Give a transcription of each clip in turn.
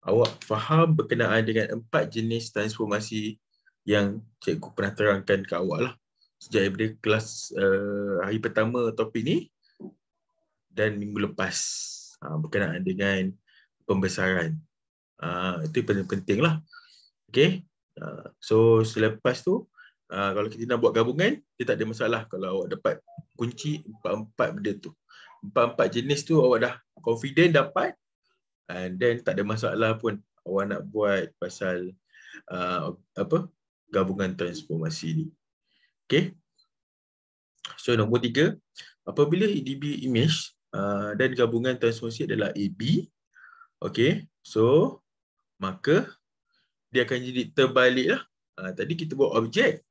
awak faham berkenaan dengan 4 jenis transformasi yang cikgu pernah terangkan ke awak lah sejak daripada kelas hari pertama topik ni dan minggu lepas berkenaan dengan pembesaran. Itu paling penting lah. Okay. So selepas tu kalau kita nak buat gabungan, dia tak ada masalah kalau awak dapat kunci 4 benda tu. 4 jenis tu awak dah confident dapat, and then tak ada masalah pun awak nak buat pasal gabungan transformasi ni. Okay. So nombor 3, apabila EDB image dan gabungan transformasi adalah AB, okay, so maka dia akan jadi terbalik lah. Tadi kita buat objek,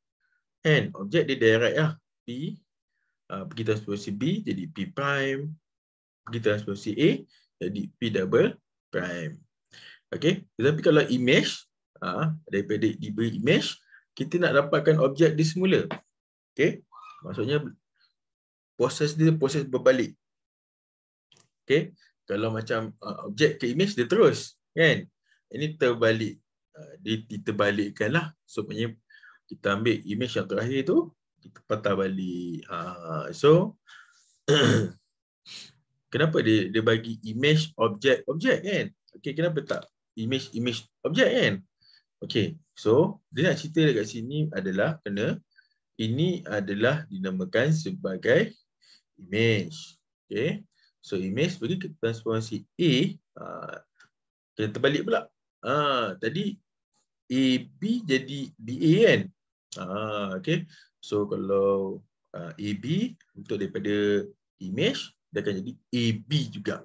kan? Objek dia direct lah. P, pergi transformasi B jadi P prime, pergi transformasi A jadi P double prime. Okay, tetapi kalau image, daripada diberi image, kita nak dapatkan objek dia semula. Okay, maksudnya proses dia proses berbalik. Okay, kalau macam objek ke image dia terus, kan? Ini terbalik. Dia diterbalikkan lah. So, kita ambil image yang terakhir tu, kita patah balik. So, kenapa dia bagi image, objek, kan? Okay, kenapa tak image, objek, kan? Okay, so dia nak cerita dekat sini adalah kerana ini adalah dinamakan sebagai image. Okay, so image bagi ke transformasi A, kita terbalik pula. Tadi AB jadi BA, kan? Okay, so kalau AB untuk daripada image, dia akan jadi AB juga.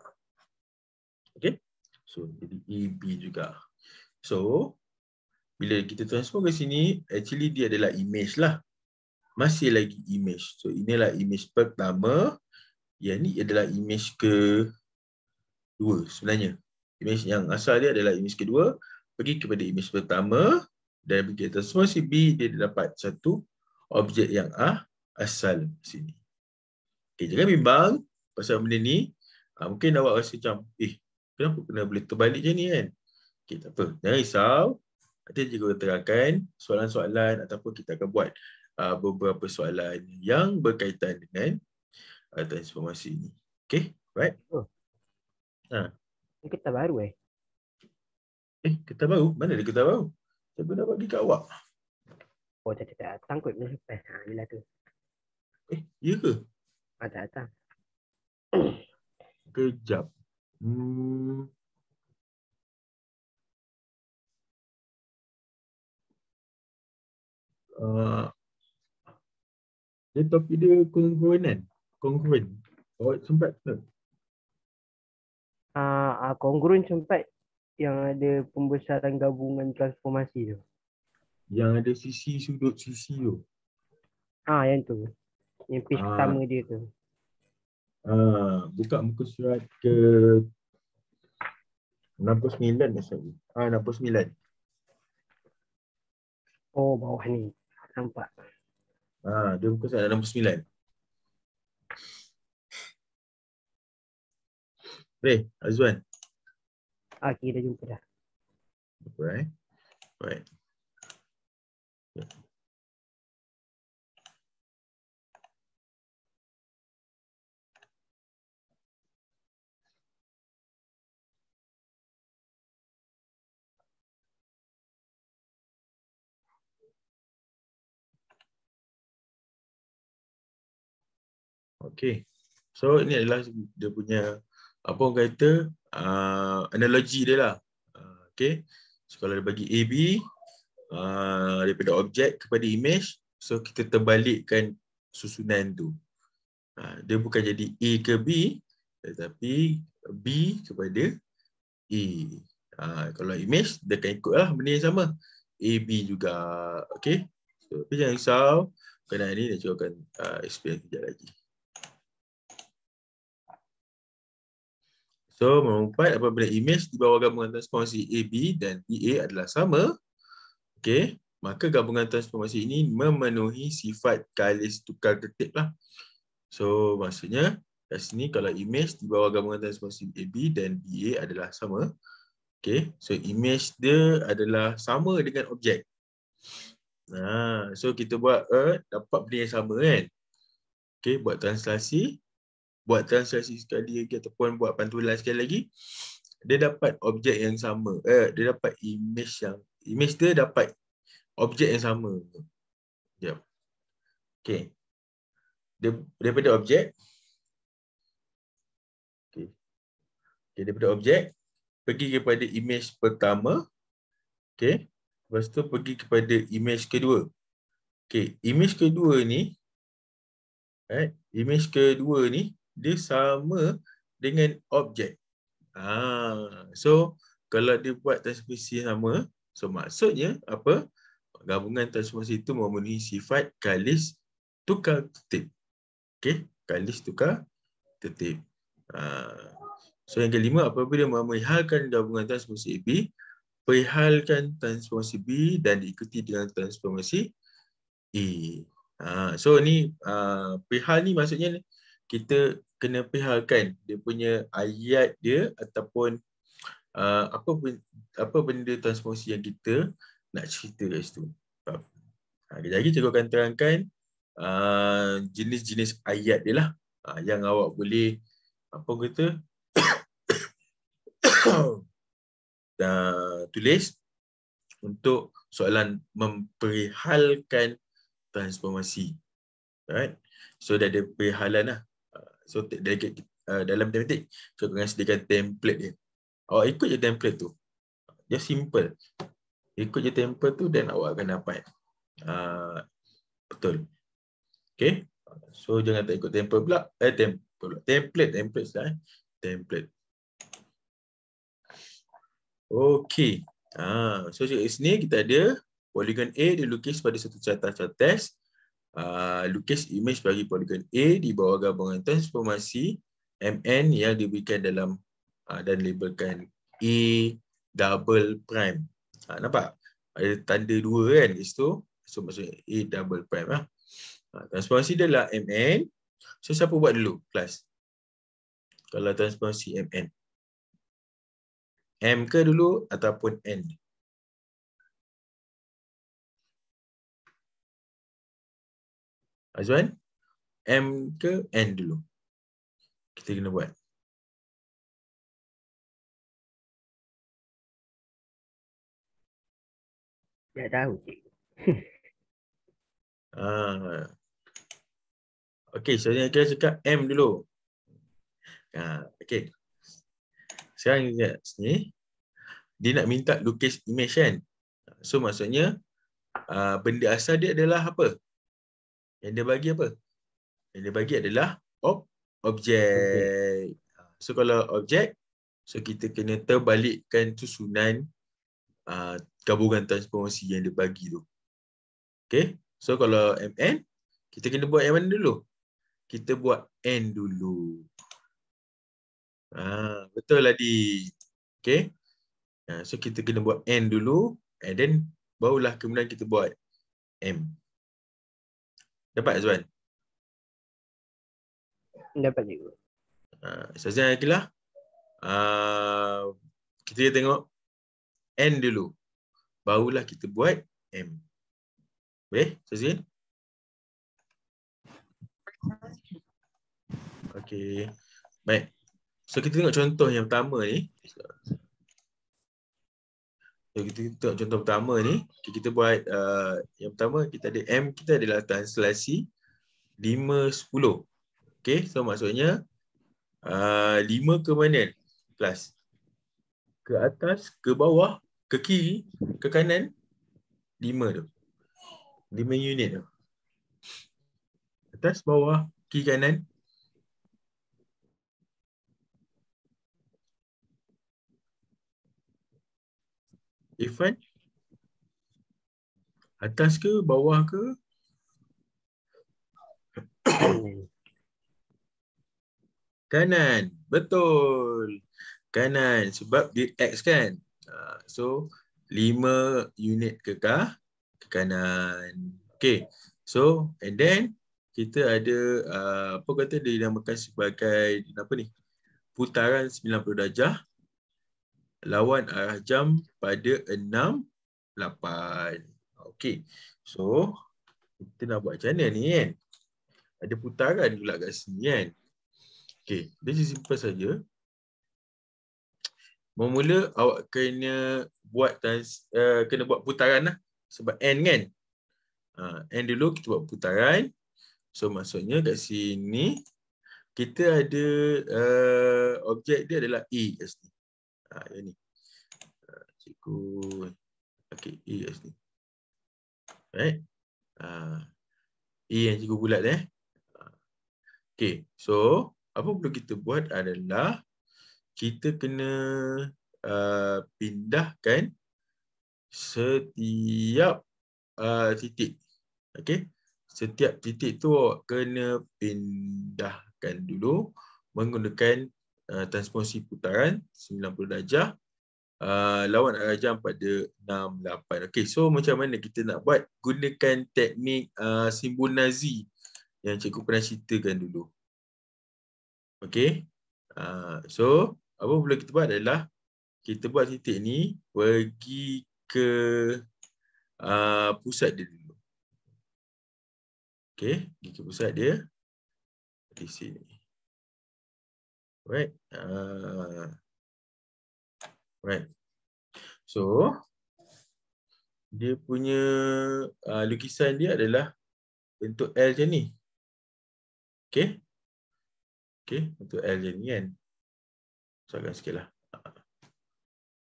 Okay, so jadi AB juga. So bila kita transform ke sini, actually dia adalah image lah. Masih lagi image. So inilah image pertama. Yang ni adalah image kedua sebenarnya. Image yang asal dia adalah image kedua. Pergi kepada image pertama. Dan begitu transformasi B, dia dapat satu objek yang asal sini. Okay, jangan bimbang pasal benda ni. Mungkin awak rasa macam, kenapa kena boleh terbalik je ni, kan? Okay, tak apa. Jangan risau. Nanti cikgu terangkan soalan-soalan ataupun kita akan buat beberapa soalan yang berkaitan dengan transformasi ini. Okay, right? Ini kita baru kita baru? Mana ada kita baru? Siapa dah bagi kat awak? Oh, tak datang kot. Yelah tu. Ya ke? Tak datang. Kejap. Dia topik dia kongruenan. Kongruen. Awak sempat tak? Kongruen sempat yang ada pembesaran gabungan transformasi tu. Yang ada sisi sudut sisi tu. Yang tu. Yang page pertama dia tu. Buka muka surat ke 69 maksudnya. 69. Oh, bawah ni. Nampak. Dia muka surat 69. Azwan. Kita jumpa dah. Right. Okay. So ini adalah dia punya apa orang kata analogi dia lah. Okay. So kalau dia bagi AB daripada objek kepada image, so kita terbalikkan susunan tu. Dia bukan jadi A ke B, tetapi B kepada A. Kalau image, dia akan ikutlah benda yang sama. AB juga. Okay. So, tapi jangan risau. Kerana ini dia akan explain sekejap lagi. So, nombor 4, apabila image di bawah gabungan transformasi AB dan BA adalah sama, okay, maka gabungan transformasi ini memenuhi sifat garis tukar ketik lah. So, maksudnya kat sini kalau image di bawah gabungan transformasi AB dan BA adalah sama. Okay, so image dia adalah sama dengan objek. So kita buat dapat benda yang sama kan. Okay, buat translasi sekali lagi ataupun buat pantulan sekali lagi, dia dapat objek yang sama. Dia dapat image dia dapat objek yang sama. Sekejap. Okay. Daripada objek. Okay. Daripada objek pergi kepada image pertama. Okay. Lepas tu pergi kepada image kedua. Okay. Image kedua ni dia sama dengan objek. So kalau dia buat transformasi sama, so maksudnya apa? Gabungan transformasi itu memenuhi sifat kalis tukar tertib. Okey, kalis tukar tertib. So yang kelima, apabila memihalkan gabungan transformasi AB, perihalkan transformasi B dan diikuti dengan transformasi A. So ni perihal ni maksudnya kita kena perihalkan dia punya ayat dia ataupun apa benda transformasi yang kita nak cerita kat situ. Kejap lagi cikgu akan terangkan jenis-jenis ayat dia lah yang awak boleh apa kata tulis untuk soalan memperihalkan transformasi. Alright. So dah ada perihalan lah. So dalam matematik so akan sediakan template dia. Awak ikut je template tu. Dia simple. Ikut je template tu dan awak akan dapat. Betul. Okay. So jangan tak ikut template pula. Template lah. Template. Okay. So kat sini kita ada poligon A dilukis pada satu catas. Lukis image bagi poligon A di bawah gabungan transformasi MN yang diberikan dalam dan labelkan A double prime. Nampak? Ada tanda 2 kan di situ. So maksudnya A double prime lah. Transformasi dia lah MN. So siapa buat dulu kelas? Kalau transformasi MN. M ke dulu ataupun N? Azwan? M ke N dulu? Kita kena buat. Tak tahu cikgu. Okey, sebenarnya kita cakap M dulu. Okey. Sekarang lihat sini. Dia nak minta lukis image kan. So maksudnya benda asal dia adalah apa? Yang dia bagi apa? Yang dia bagi adalah objek. So kalau objek, so kita kena terbalikkan susunan gabungan transformasi yang dia bagi tu. Okay. So kalau MN, kita kena buat yang mana dulu? Kita buat N dulu. Betul lah di. Okay. So kita kena buat N dulu. And then barulah kemudian kita buat M. Dapat Azwan? Dapat cikgu. Ustazah Akilah. Kita tengok N dulu. Barulah kita buat M. Boleh, Ustazah? Okey. Baik. So kita tengok contoh yang pertama ni. So, kita tengok contoh pertama ni. Kita buat yang pertama kita ada M, kita adalah translasi 5, 10. Okey, so maksudnya 5 ke mana? Kelas. Ke atas, ke bawah, ke kiri, ke kanan. 5 tu. 5 unit tu. Atas, bawah, kiri, kanan. Irfan? Atas ke, bawah ke? Kanan. Betul. Kanan. Sebab dia X kan. So, 5 unit ke kanan. Okay. So, and then kita ada apa kata dia dinamakan sebagai apa ni? Putaran 90 darjah lawan arah jam pada 6:08. Okey. So, kita nak buat macam mana ni kan? Ada putaran pula kat sini kan? Okey, dia simple saja. Mula awak kena buat putaran lah. Sebab N kan? N dulu kita buat putaran. So maksudnya kat sini kita ada objek dia adalah A kat sini. Yang ni. Cikgu. Okey, A kat sini. Right? A yang cikgu bulat Okey, so apa perlu kita buat adalah kita kena pindahkan setiap titik. Okey. Setiap titik tu awak kena pindahkan dulu menggunakan transformasi putaran 90 darjah lawan arah jam pada 6:08. Okey, so macam mana kita nak buat? Gunakan teknik simbol Nazi yang cikgu pernah ceritakan dulu. Okey. So apa perlu kita buat adalah kita buat titik ni pergi ke pusat dia dulu. Okey, pergi ke pusat dia di sini. Right. Right. So dia punya lukisan dia adalah bentuk L macam ni. Okey. Okey, bentuk L macam ni kan. Besarkan sikitlah.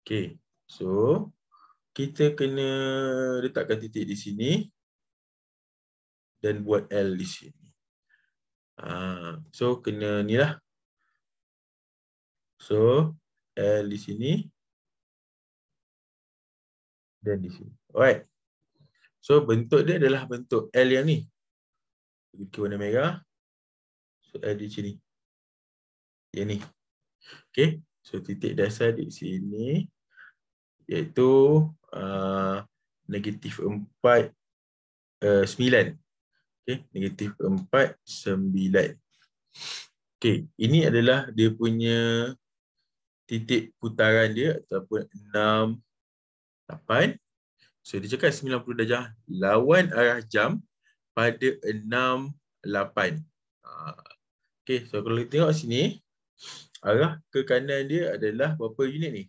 Okey. So kita kena letakkan titik di sini dan buat L di sini. So kena ni lah. So L di sini dan di sini. Alright. So bentuk dia adalah bentuk L yang ni. Ke warna merah. So L di sini. Yang ni. Okay. So titik dasar di sini iaitu negatif 4, 9. Okay. Negatif 4, 9. Okay. Ini adalah dia punya titik putaran dia ataupun 6:08. So dia cakap 90 darjah lawan arah jam pada 6:08. Okey, so kalau kita tengok sini, arah ke kanan dia adalah berapa unit ni?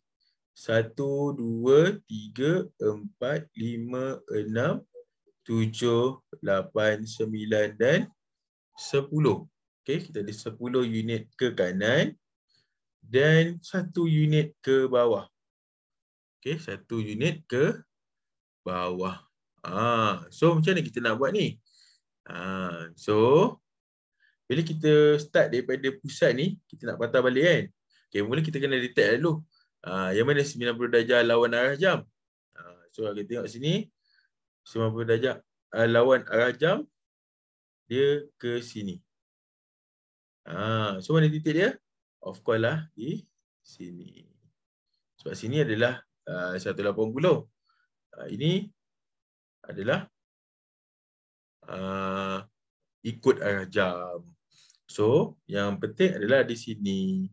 1, 2, 3, 4, 5, 6, 7, 8, 9 dan 10. Okey, kita ada 10 unit ke kanan dan 1 unit ke bawah. Okey, 1 unit ke bawah. So macam mana kita nak buat ni? So bila kita start daripada pusat ni, kita nak patah balik kan? Okay, mula kita kena detect dulu. Yang mana 90 darjah lawan arah jam. So kita tengok sini, 90 darjah lawan arah jam, dia ke sini. So mana titik dia? Of course lah, di sini. Sebab sini adalah 180. Ini adalah ikut arah jam. So, yang penting adalah di sini.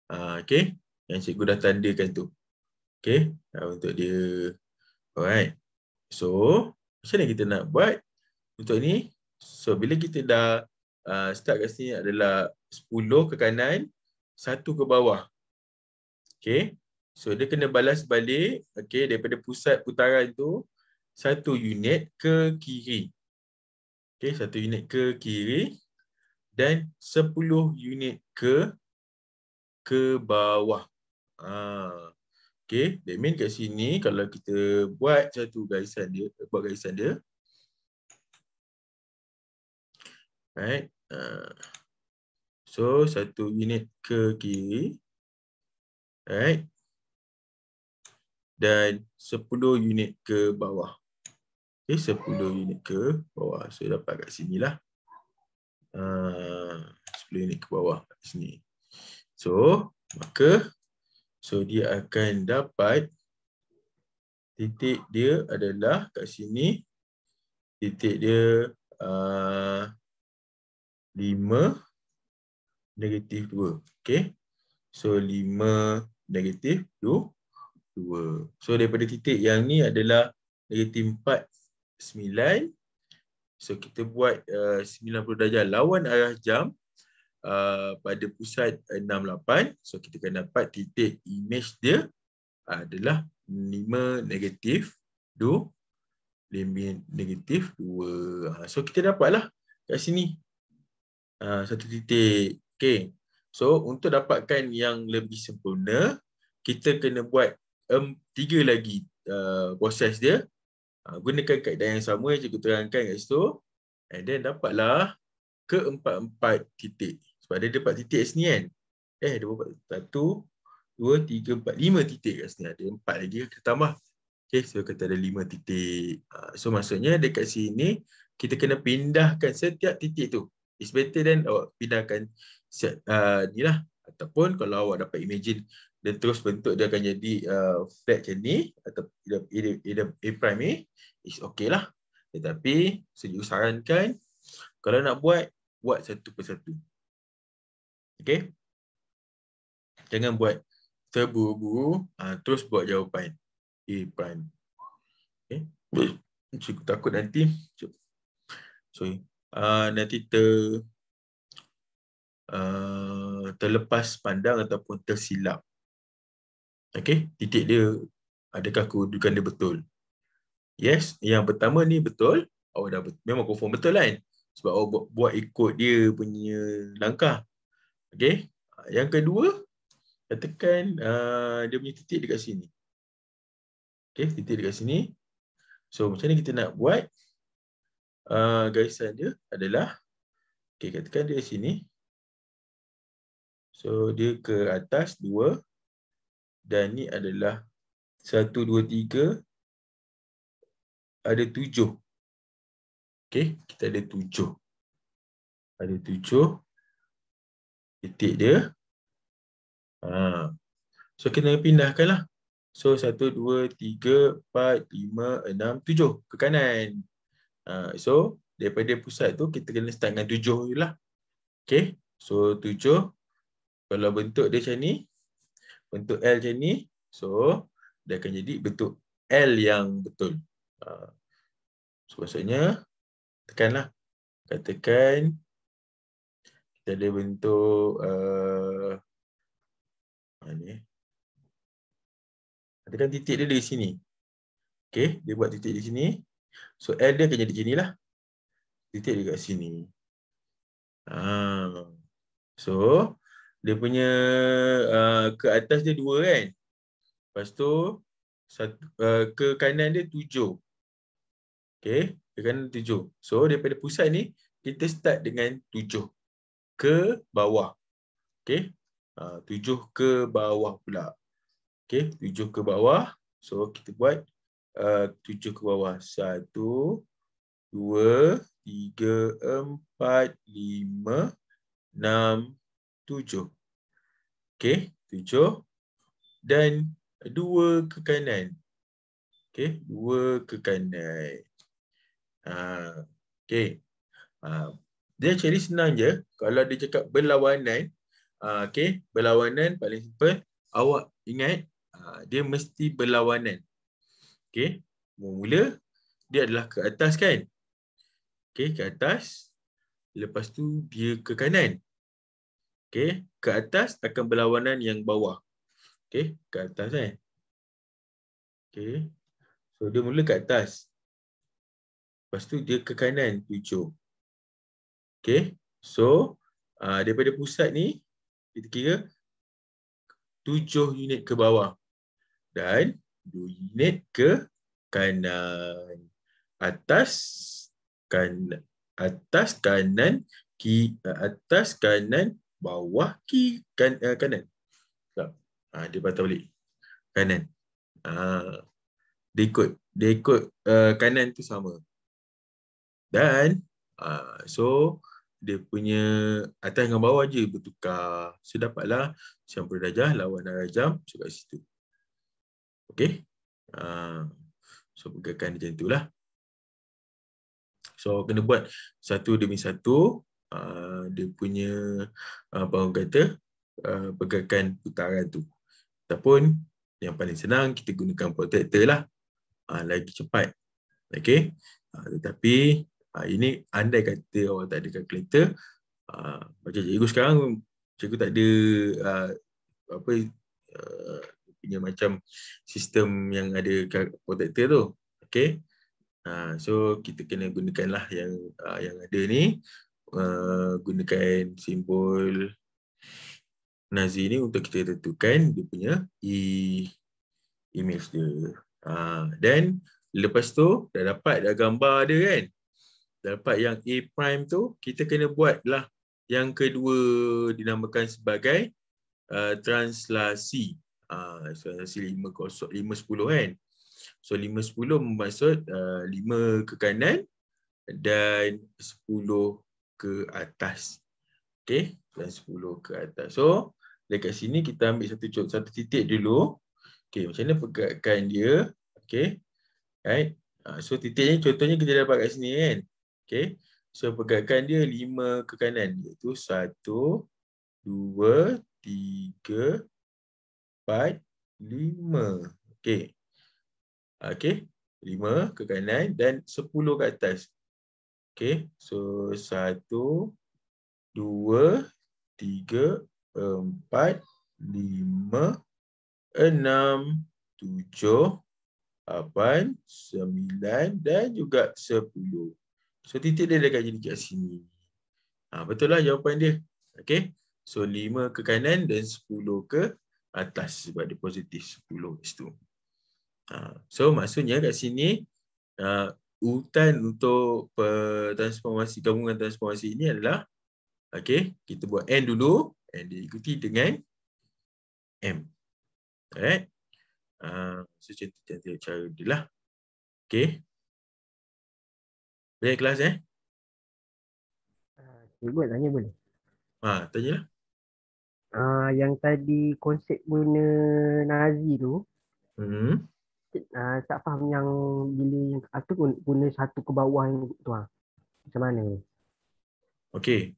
Okay. Yang cikgu dah tandakan tu. Okay. Untuk dia. Alright. So, macam mana kita nak buat untuk ni? So, bila kita dah start kat sini adalah 10 ke kanan, 1 ke bawah. Okay. So, dia kena balas balik. Okay. Daripada pusat putaran tu, 1 unit ke kiri. Okay. 1 unit ke kiri. Dan 10 unit ke bawah. Okay, that means kat sini kalau kita buat satu garisan dia, right. So 1 unit ke kiri, right. Dan 10 unit ke bawah. Okay, 10 unit ke bawah. So dapat kat sinilah. 10 unit ke bawah kat sini. So, maka dia akan dapat titik dia adalah kat sini. Titik dia 5 negatif 2. Okay. So 5 negatif 2. So daripada titik yang ni adalah negatif 4, 9. So kita buat 90 darjah lawan arah jam pada pusat 6, 8. So kita akan dapat titik image dia adalah 5 negatif 2. 5 negatif 2. So kita dapatlah kat sini satu titik. Okay. So untuk dapatkan yang lebih sempurna, kita kena buat 3 lagi proses dia. Gunakan kaedah yang sama yang cikgu terangkan kat situ. And then dapatlah ke-4 titik. Sebab dia dapat titik kat sini kan. Dia dapat 1, 2, 3, 4, 5 titik kat sini. Ada 4 lagi kita tambah. Okay, so kita ada 5 titik. So maksudnya dekat sini kita kena pindahkan setiap titik tu. It's better than awak pindahkan ni lah. Ataupun kalau awak dapat imagine dan terus bentuk dia akan jadi flat macam ni atau A prime ni, is okay lah. Tetapi saya sarankan kalau nak buat satu persatu. Okay. Jangan buat terburu-buru terus buat jawapan A prime. Okay. Cikgu takut nanti nanti terlepas pandang ataupun tersilap. Okey, titik dia adakah kedudukan dia betul? Yes, yang pertama ni betul. Awak dah memang confirm betul kan? Sebab awak buat ikut dia punya langkah. Okey. Yang kedua, katakan dia punya titik dekat sini. Okey, titik dekat sini. So macam ni kita nak buat garisan dia adalah katakan dia sini. So dia ke atas 2 dan ni adalah 1, 2, 3 ada 7. Okey, kita ada 7. Ada 7 titik dia. So kena pindahkanlah. So 1, 2, 3, 4, 5, 6, 7 ke kanan. So daripada pusat tu kita kena start dengan 7 je lah. Okey, so 7. Kalau bentuk dia macam ni, bentuk L macam ni, so dia akan jadi bentuk L yang betul. So maksudnya tekanlah. Katakan kita ada bentuk ni. Katakan titik dia di sini. Okey, dia buat titik di sini. So L dia akan jadi macam inilah. Titik dia kat sini. So dia punya ke atas dia 2 kan. Lepas tu ke kanan dia 7. Okey, ke kanan 7. So daripada pusat ni kita start dengan 7 ke bawah. Okey. 7 ke bawah pula. Okey, 7 ke bawah. So kita buat 7 ke bawah. 1, 2, 3, 4, 5, 6, 7. Okey, 7 dan 2 ke kanan. Okey, 2 ke kanan. Okey. Dia actually senang je. Kalau dia cakap berlawanan, okey, berlawanan paling simple. Awak ingat dia mesti berlawanan. Okey, mula dia adalah ke atas kan? Okey, ke atas. Lepas tu dia ke kanan. Okey, ke atas akan berlawanan yang bawah. Okey, ke atas kan. Okey. So dia mula ke atas. Lepas tu dia ke kanan 7. Okey. So daripada pusat ni kita kira 7 unit ke bawah dan 2 unit ke kanan. Atas kanan, atas kanan, bawah kanan. Dia patah balik kanan. Dia ikut kanan tu sama. Dan so dia punya atas dengan bawah je bertukar. So dapatlah 90 darjah lawan arah jam kat situ. Okey. So pegakan macam itulah. So kena buat satu demi satu dia punya apa orang kata pergerakan putaran tu. Ataupun yang paling senang kita gunakan protractor lah. Lagi cepat. Okey. Tetapi ini andai kata awak tak ada kalkulator, macam cikgu sekarang, cikgu tak ada apa punya macam sistem yang ada protractor tu. Okey. So kita kena gunakanlah yang ada ni, gunakan simbol Nazi ni untuk kita tentukan dia punya image dia. Dan lepas tu dah dapat dah gambar dia kan. Dah dapat yang A prime tu, kita kena buatlah yang kedua dinamakan sebagai translasi. Translasi 510 kan. So 510 bermaksud 5 ke kanan dan 10 ke atas. Okey, dan 10 ke atas. So dekat sini kita ambil satu titik dulu. Okey, macam mana pergerakan dia? Okey. Right. So titik ni contohnya kita dapat kat sini kan. Okey. So pergerakan dia 5 ke kanan, iaitu 1 2 3 4 5. Okey. Okey, 5 ke kanan dan 10 ke atas. Okey, so 1 2 3 4 5 6 7 8 9 dan juga 10. So titik dia dekat jadi kat sini. Betul lah jawapan dia. Okey. So 5 ke kanan dan 10 ke atas sebab dia positif 10 kat situ. So maksudnya kat sini urutan untuk transformasi, gabungan transformasi ini adalah okey, kita buat N dulu, N diikuti dengan M. Alright. So cantik cara dia lah. Okey. Boleh kelas Cikgu tanya boleh? Tanyalah. Yang tadi konsep guna Nazi tu, tak faham yang bila yang tu guna satu ke bawah yang tu macam mana ni? Okey.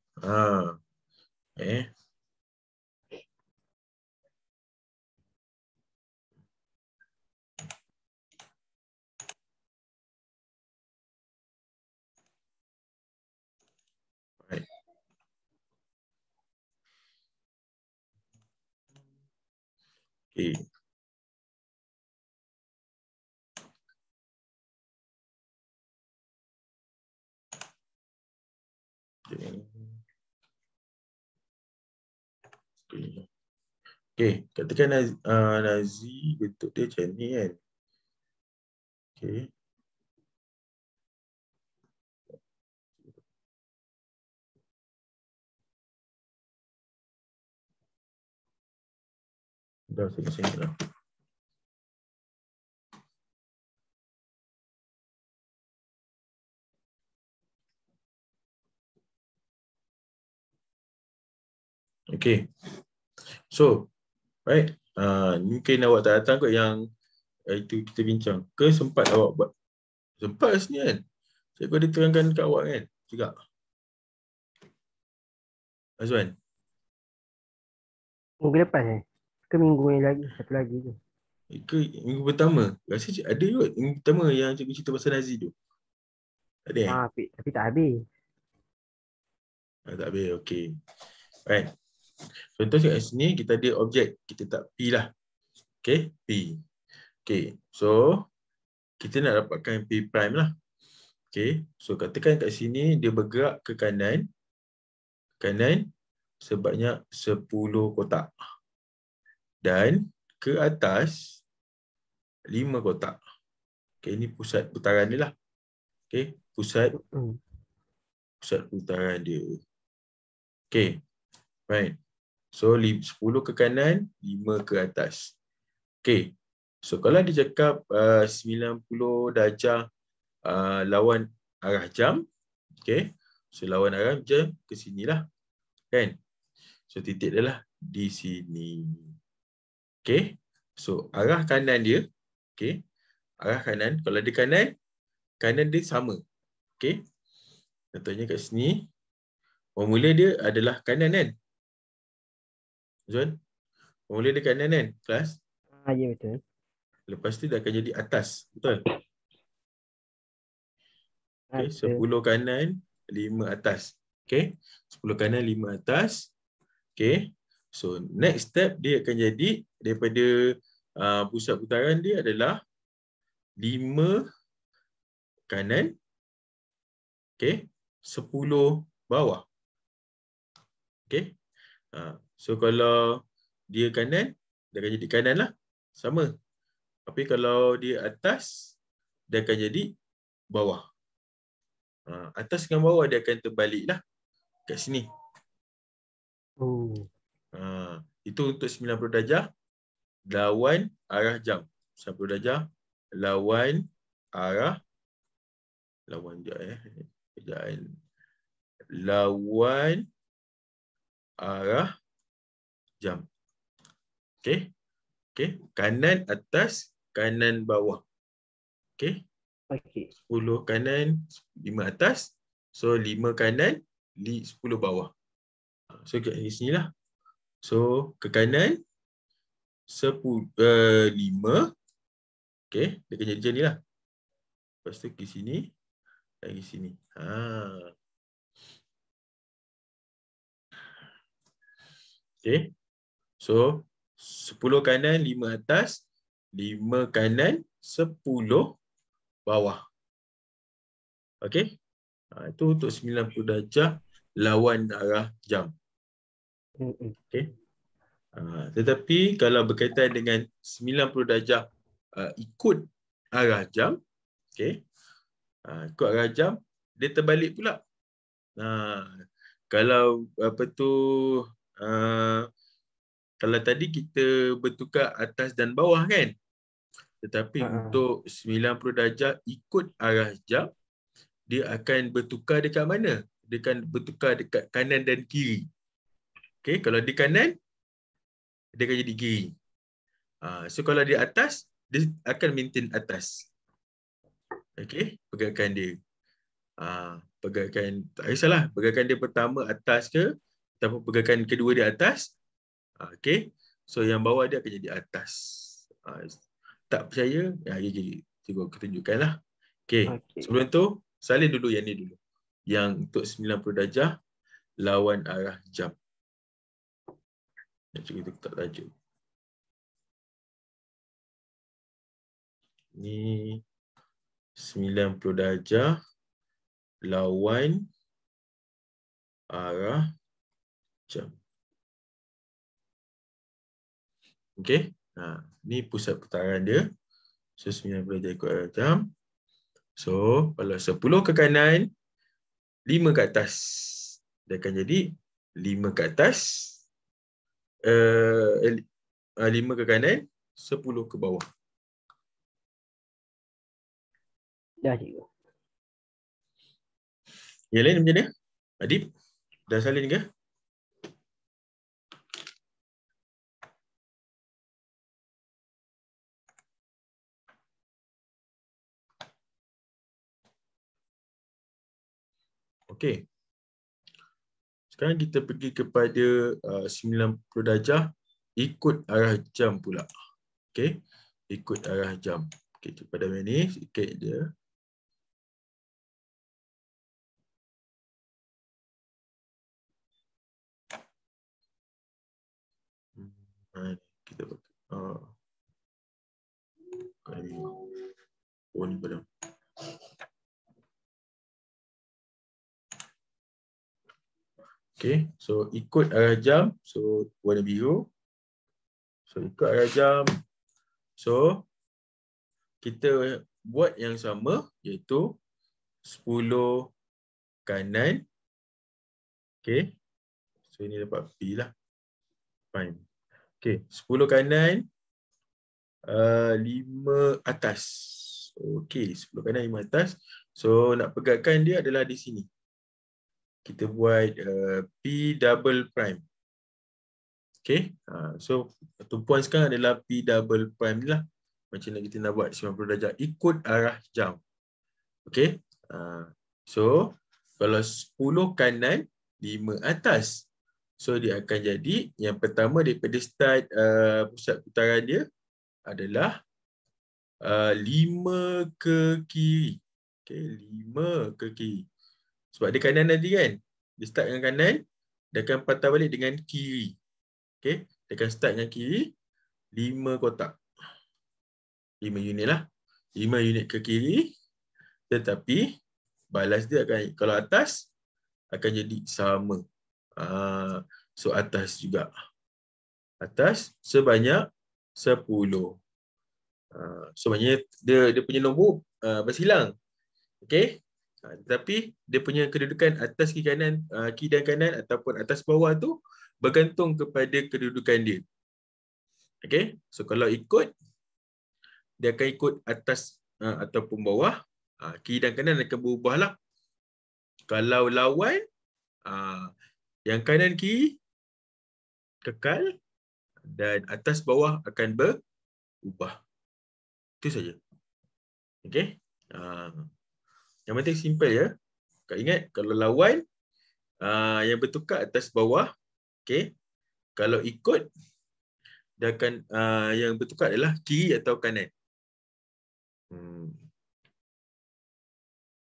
Right. Okey. Okey, katakan Nazi bentuk dia macam ni kan. Okey. Dah saya dah. Okey. So, right. Mungkin awak tak datang kot yang itu kita bincang. Ke sempat awak buat? Sempat sini kan? Cikgu ada terangkan dekat awak kan? Juga. Azwan? Minggu lepas ke minggu yang lagi, satu lagi tu? Ke minggu pertama? Rasa ada kot minggu pertama yang cikgu cerita pasal Nazi tu. Tak ada Tapi tak habis. Tak habis, okey. Right. Contoh kat sini kita ada objek, kita tak P lah. Okey, P. Okey, so kita nak dapatkan P prime lah. Okey, so katakan kat sini dia bergerak ke kanan sebanyak 10 kotak. Dan ke atas 5 kotak. Okey, ini pusat putaran dia lah. Okey, pusat putaran dia. Okey, right. So 10 ke kanan, 5 ke atas. Okey, so kalau dia cakap 90 darjah lawan arah jam, okey, so lawan arah jam ke sinilah, kan? So titik dia lah di sini. Okey, so arah kanan dia, okey, arah kanan, kalau di kanan dia sama. Okey, Contohnya kat sini, formula dia adalah kanan kan? Zon? Formula dia kanan kan, kelas? Ya betul. Lepas tu dia akan jadi atas. Betul? Okay, Betul. 10 kanan, 5 atas. Okay, 10 kanan, 5 atas. Okay, so next step dia akan jadi daripada pusat putaran dia adalah 5 kanan, okay, 10 bawah. Okay, so kalau dia kanan, dia akan jadi kanan lah. Sama. Tapi kalau dia atas, dia akan jadi bawah. Atas dengan bawah dia akan terbalik lah kat sini. Itu untuk 90 darjah lawan arah jam. 90 darjah lawan arah lawan arah jam. Okey. Okey, kanan atas, kanan bawah. Okey. Okey. 10 kanan, 5 atas. So 5 kanan, 10 bawah. So kat sini lah. So ke kanan 5. Okey, dia akan jadi macam ni lah. Lepas tu ke sini, lagi sini. Okey. So 10 kanan, 5 atas, 5 kanan, 10 bawah. Okey. Itu untuk 90 darjah lawan arah jam. Okey. Tetapi kalau berkaitan dengan 90 darjah ikut arah jam, okey. Ikut arah jam, dia terbalik pula. Kalau apa tu kalau tadi kita bertukar atas dan bawah kan? Tetapi untuk 90 darjah ikut arah jam, dia akan bertukar dekat mana? Dia akan bertukar dekat kanan dan kiri. Okey, kalau di kanan, dia akan jadi kiri. So kalau di atas, dia akan maintain atas. Okey, pergerakan dia. Pergerakan, tak kisahlah, pergerakan dia pertama atas ke, ataupun pergerakan kedua dia atas. Okey, so yang bawah dia akan jadi atas. Tak percaya? Cuba aku tunjukkanlah. Okey, sebelum tu, salin dulu yang ni dulu. Yang untuk 90 darjah lawan arah jam. Cuba kita tak tajuk. Ni 90 darjah lawan arah jam. Okey. Ni pusat putaran dia. So 90 darjah ikut arah jam. So kalau 10 ke kanan, 5 ke atas. Dia akan jadi 5 ke atas. 5 ke kanan, 10 ke bawah. Dah cikgu. Yang lain macam mana? Adib, dah salin ke? Okey. Sekarang kita pergi kepada 90 darjah ikut arah jam pula. Okey. Ikut arah jam. Okey, pada ni sikit je. Kita ni padam. Okay, so ikut arah jam, so warna biru. So ikut arah jam, so kita buat yang sama, iaitu 10 kanan. Okay, so ini dapat P lah. Fine. Okay, 10 kanan, 5 atas. Okay, 10 kanan, 5 atas. So nak pegangkan dia adalah di sini. Kita buat P double prime. Okay, so tumpuan sekarang adalah P double prime ni lah. Macam mana kita nak buat 90 darjah ikut arah jam. Okay, so Kalau 10 kanan, 5 atas. So dia akan jadi yang pertama daripada start pusat putaran dia adalah 5 ke kiri. Okay, 5 ke kiri. Sebab dia kanan tadi kan. Dia start dengan kanan, dia akan patah balik dengan kiri. Okay, dia akan start dengan kiri, 5 kotak. 5 unit lah. 5 unit ke kiri, tetapi balas dia akan, kalau atas, akan jadi sama. So atas juga. Atas sebanyak 10. So maknanya dia punya nombor bersilang. Okey. Tetapi dia punya kedudukan atas kiri kanan, kiri dan kanan ataupun atas bawah tu bergantung kepada kedudukan dia. Okey. So kalau ikut, dia akan ikut atas ataupun bawah. Kiri dan kanan akan berubah lah. Kalau lawan, yang kanan kiri kekal dan atas bawah akan berubah. Itu saja. Okey. Yang penting simple ya. Kau ingat kalau lawan yang bertukar atas bawah, okey. Kalau ikut dia akan yang bertukar adalah kiri atau kanan.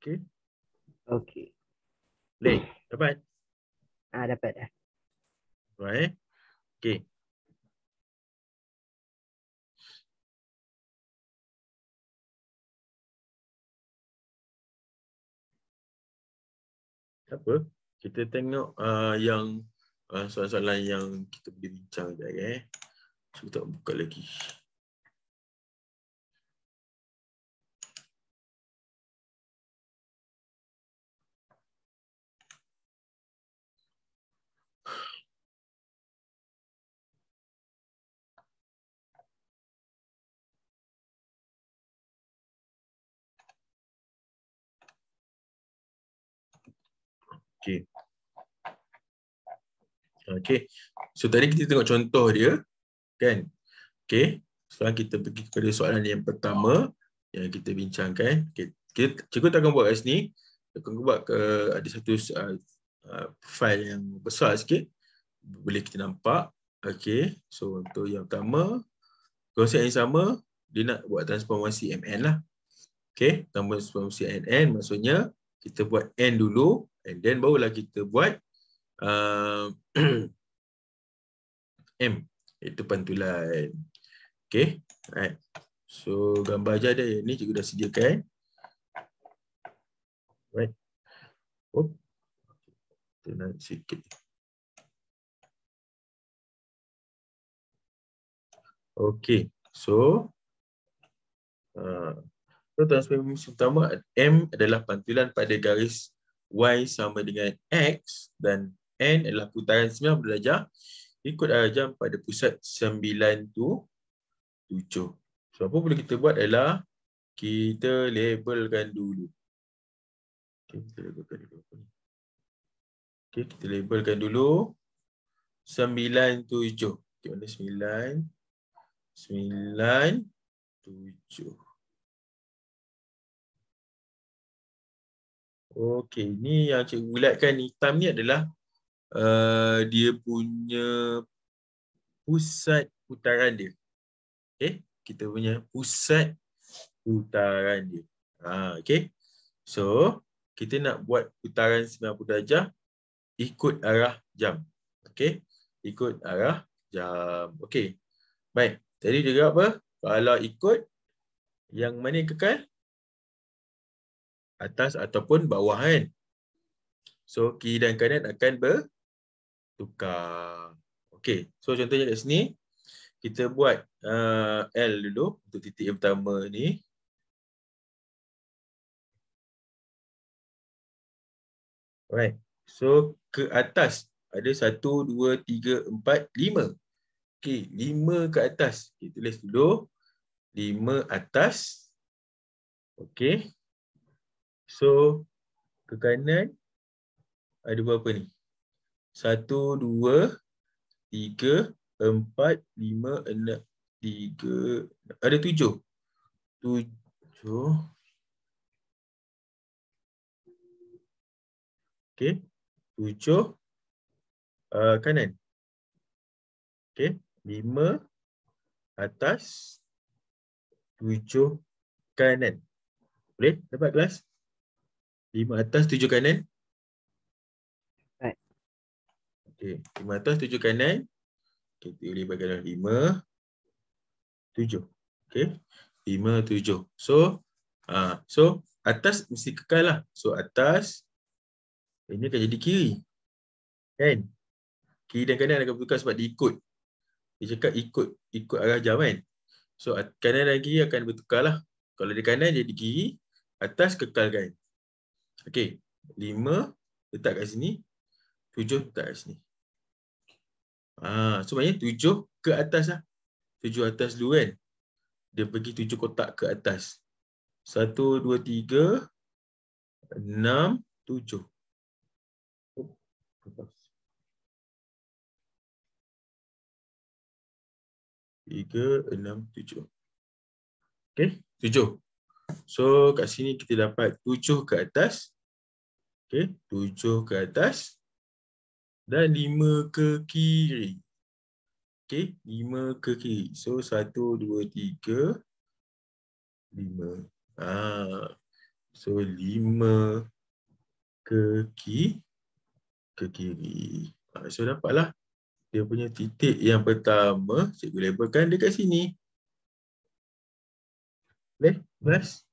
Okey. Okey. Boleh? Dapat? Dapat dah. Right. Okey. Apa? Kita tengok yang soalan-soalan yang kita boleh bincang sekejap. So, kita buka lagi. Okey. Okey. So tadi kita tengok contoh dia, kan? Okey. Sekarang kita pergi kepada soalan yang pertama yang kita bincangkan. Okay. Cikgu tak akan buat kat sini. Cikgu akan buat ke ada satu file yang besar sikit. Boleh kita nampak. Okey. So untuk yang pertama, konsep yang sama, dia nak buat transformasi MN lah. Okey. Transformasi NN maksudnya kita buat N dulu and then barulah kita buat M, iaitu pantulan. Okey. Right. So gambar aja ada ni cikgu dah sediakan. Right. Tenang sikit. Okey. So transformasi utama M adalah pantulan pada garis Y sama dengan X dan N adalah putaran 90 darjah ikut arah jam pada pusat 9 to 7. So apa boleh kita buat adalah kita labelkan dulu. Okay, kita labelkan dulu. Okay, kita labelkan dulu 9, 7. Okay, mana 9, 9, 7. Okey, ni yang cikgu bulatkan hitam ni adalah dia punya pusat putaran dia. Okey, kita punya pusat putaran dia. Okey. So, kita nak buat putaran 90 darjah ikut arah jam. Okey, ikut arah jam. Okey. Baik, tadi dia jawab apa? Kalau ikut yang mana yang kekal? Atas ataupun bawah kan? So, kiri dan kanan akan bertukar. Okey, so contohnya kat sini, kita buat L dulu untuk titik yang pertama ni. Alright, so ke atas ada 1, 2, 3, 4, 5. Okey, 5 ke atas. Kita tulis dulu 5 atas. Okey. So, ke kanan ada berapa ni? 1, 2, 3, 4, 5, 6, 3, ada 7. 7. Okey. 7 kanan. Okey. 5 atas, 7 kanan. Boleh dapat kelas? 5 atas, 7 kanan. Right. Okey. 5 atas, 7 kanan. Kita boleh bagi dalam 5, 7. Okey. 5, 7. So atas mesti kekal lah. So atas ini akan jadi kiri. Kan? Kiri dan kanan akan bertukar sebab diikut. Dia cakap ikut arah jam kan. So kanan dan kiri akan bertukar lah. Kalau di kanan jadi kiri, atas kekalkan. Okey. 5 letak kat sini, 7 letak kat sini. So maknanya 7 ke atas lah. 7 atas dulu kan. Dia pergi 7 kotak ke atas. 1, 2, 3, 6, 7. 3, 6, 7. Okey, 7. So kat sini kita dapat 7 ke atas. Okey, 7 ke atas. Dan 5 ke kiri. Okey, 5 ke kiri. So 1, 2, 3, 5. So 5 ke kiri. So dapatlah dia punya titik yang pertama. Cikgu labelkan dekat sini. Boleh? Mas?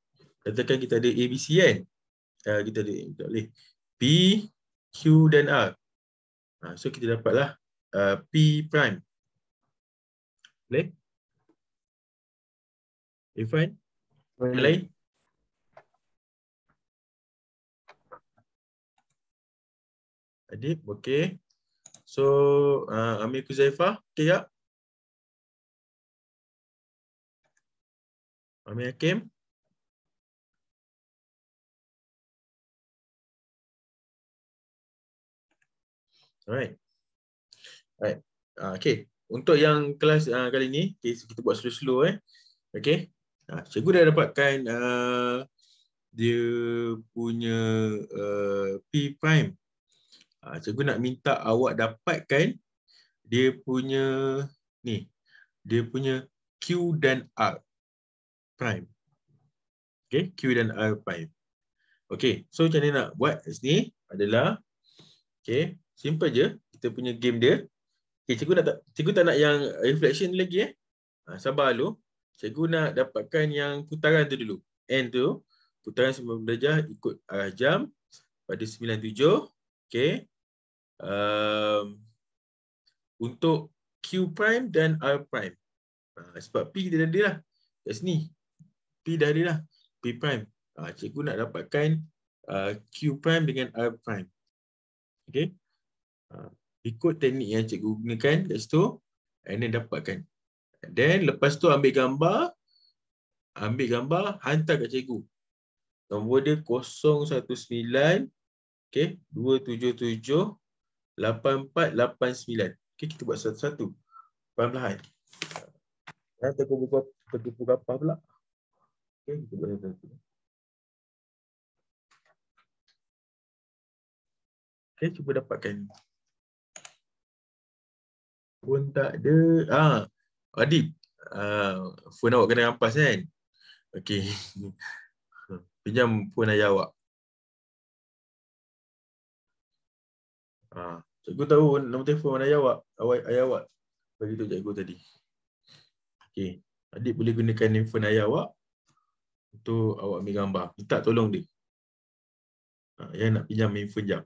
Katakan kita ada A, B, C kan? Kita ada boleh. P, Q dan R. So kita dapatlah P prime. Boleh? Irfan? Yang lain? Adib, okey. So, Amir Kuzaifah, okey tak? Amir Hakim? Alright. Alright. Okey. Untuk yang kelas kali ni, kita buat slow-slow okey. Cikgu dah dapatkan dia punya P prime. Cikgu nak minta awak dapatkan dia punya ni. Dia punya Q dan R prime. Okey, Q dan R prime. Okey, so macam mana nak buat kat sini adalah okey, simple je kita punya game dia. Okey, cikgu tak nak yang reflection lagi sabar dulu. Cikgu nak dapatkan yang putaran tu dulu. N tu putaran 90 darjah ikut arah jam pada 97. Okey. Untuk Q prime dan R prime. Sebab P dia dah ada lah kat sini. P dah ada lah. P prime. Cikgu nak dapatkan Q prime dengan R prime. Okey. Ikut teknik yang cikgu gunakan kat situ. And then dapatkan. Then lepas tu ambil gambar, hantar kat cikgu. Nombor dia 019 okey 277 8489. Okey, kita buat satu-satu. Perlahan-lahan. Tengok buku buku apa pula. Okey, kita buat satu-satu. Okey, cuba dapatkan. Pun tak ada. Adib. Phone awak kena rampas kan? Okey. Pinjam phone ayah awak. Cikgu tahu nombor telefon ayah awak. Ayah awak bagi tu cikgu tadi. Okey. Adik boleh gunakan handphone ayah awak untuk awak ambil gambar. Minta tolong dia. Yang nak pinjam handphone jap.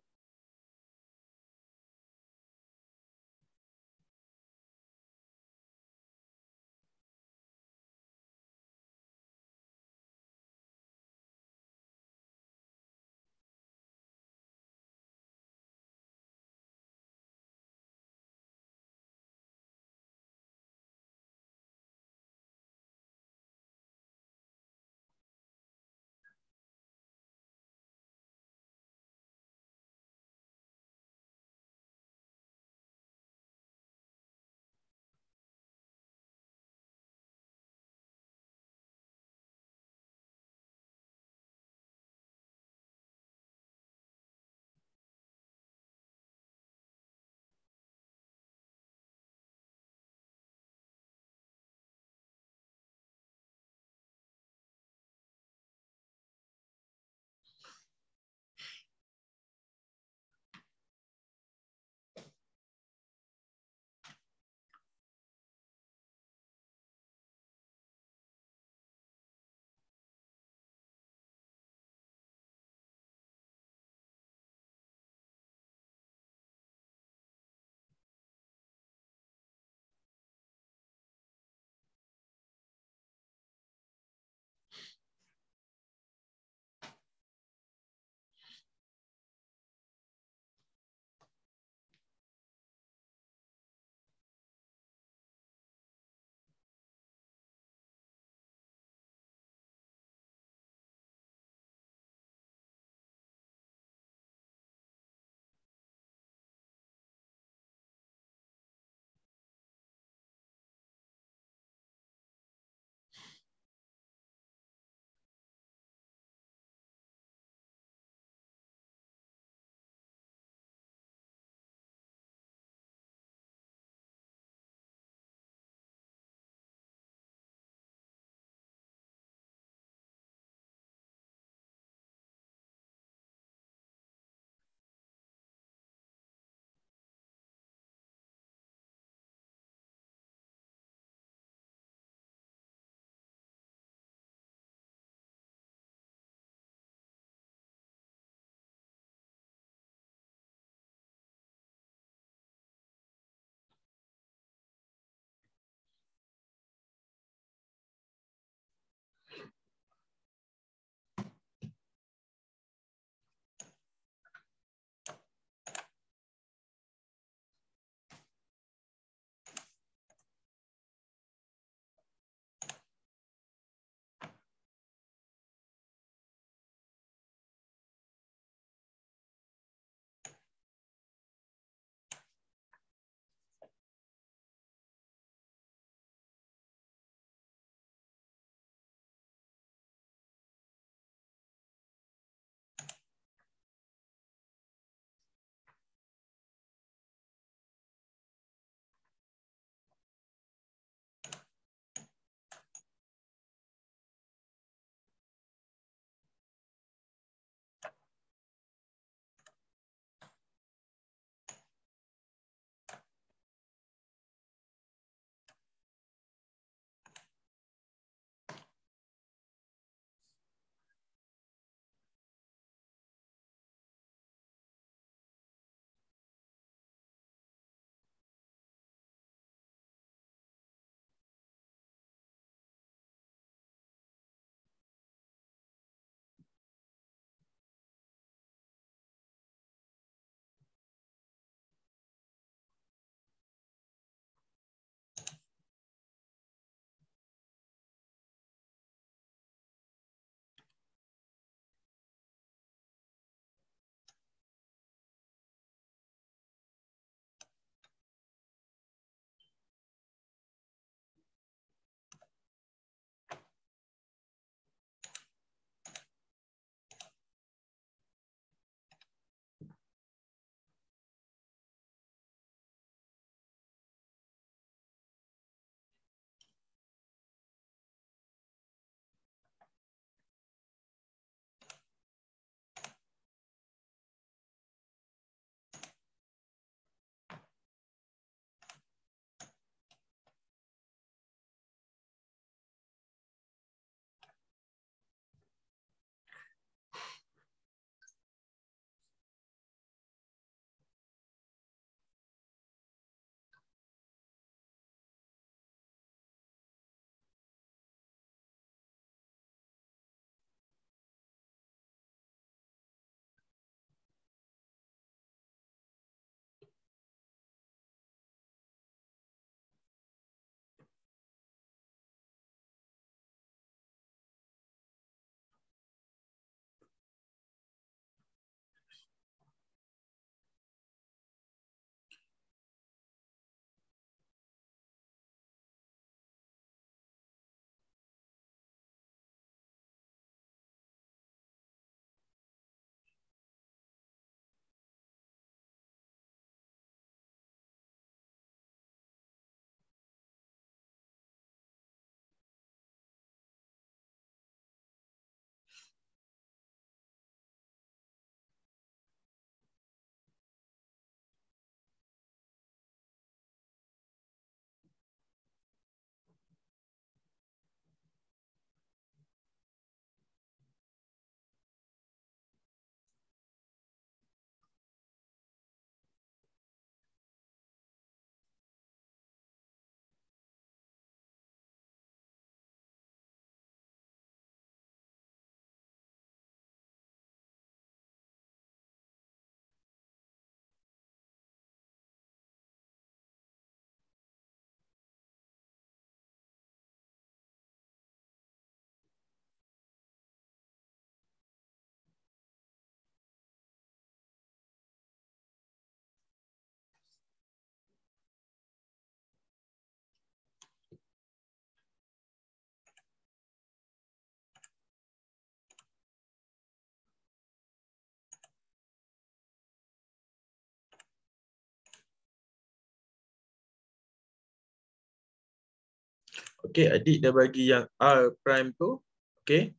Okey, adik dah bagi yang R prime tu. Okey.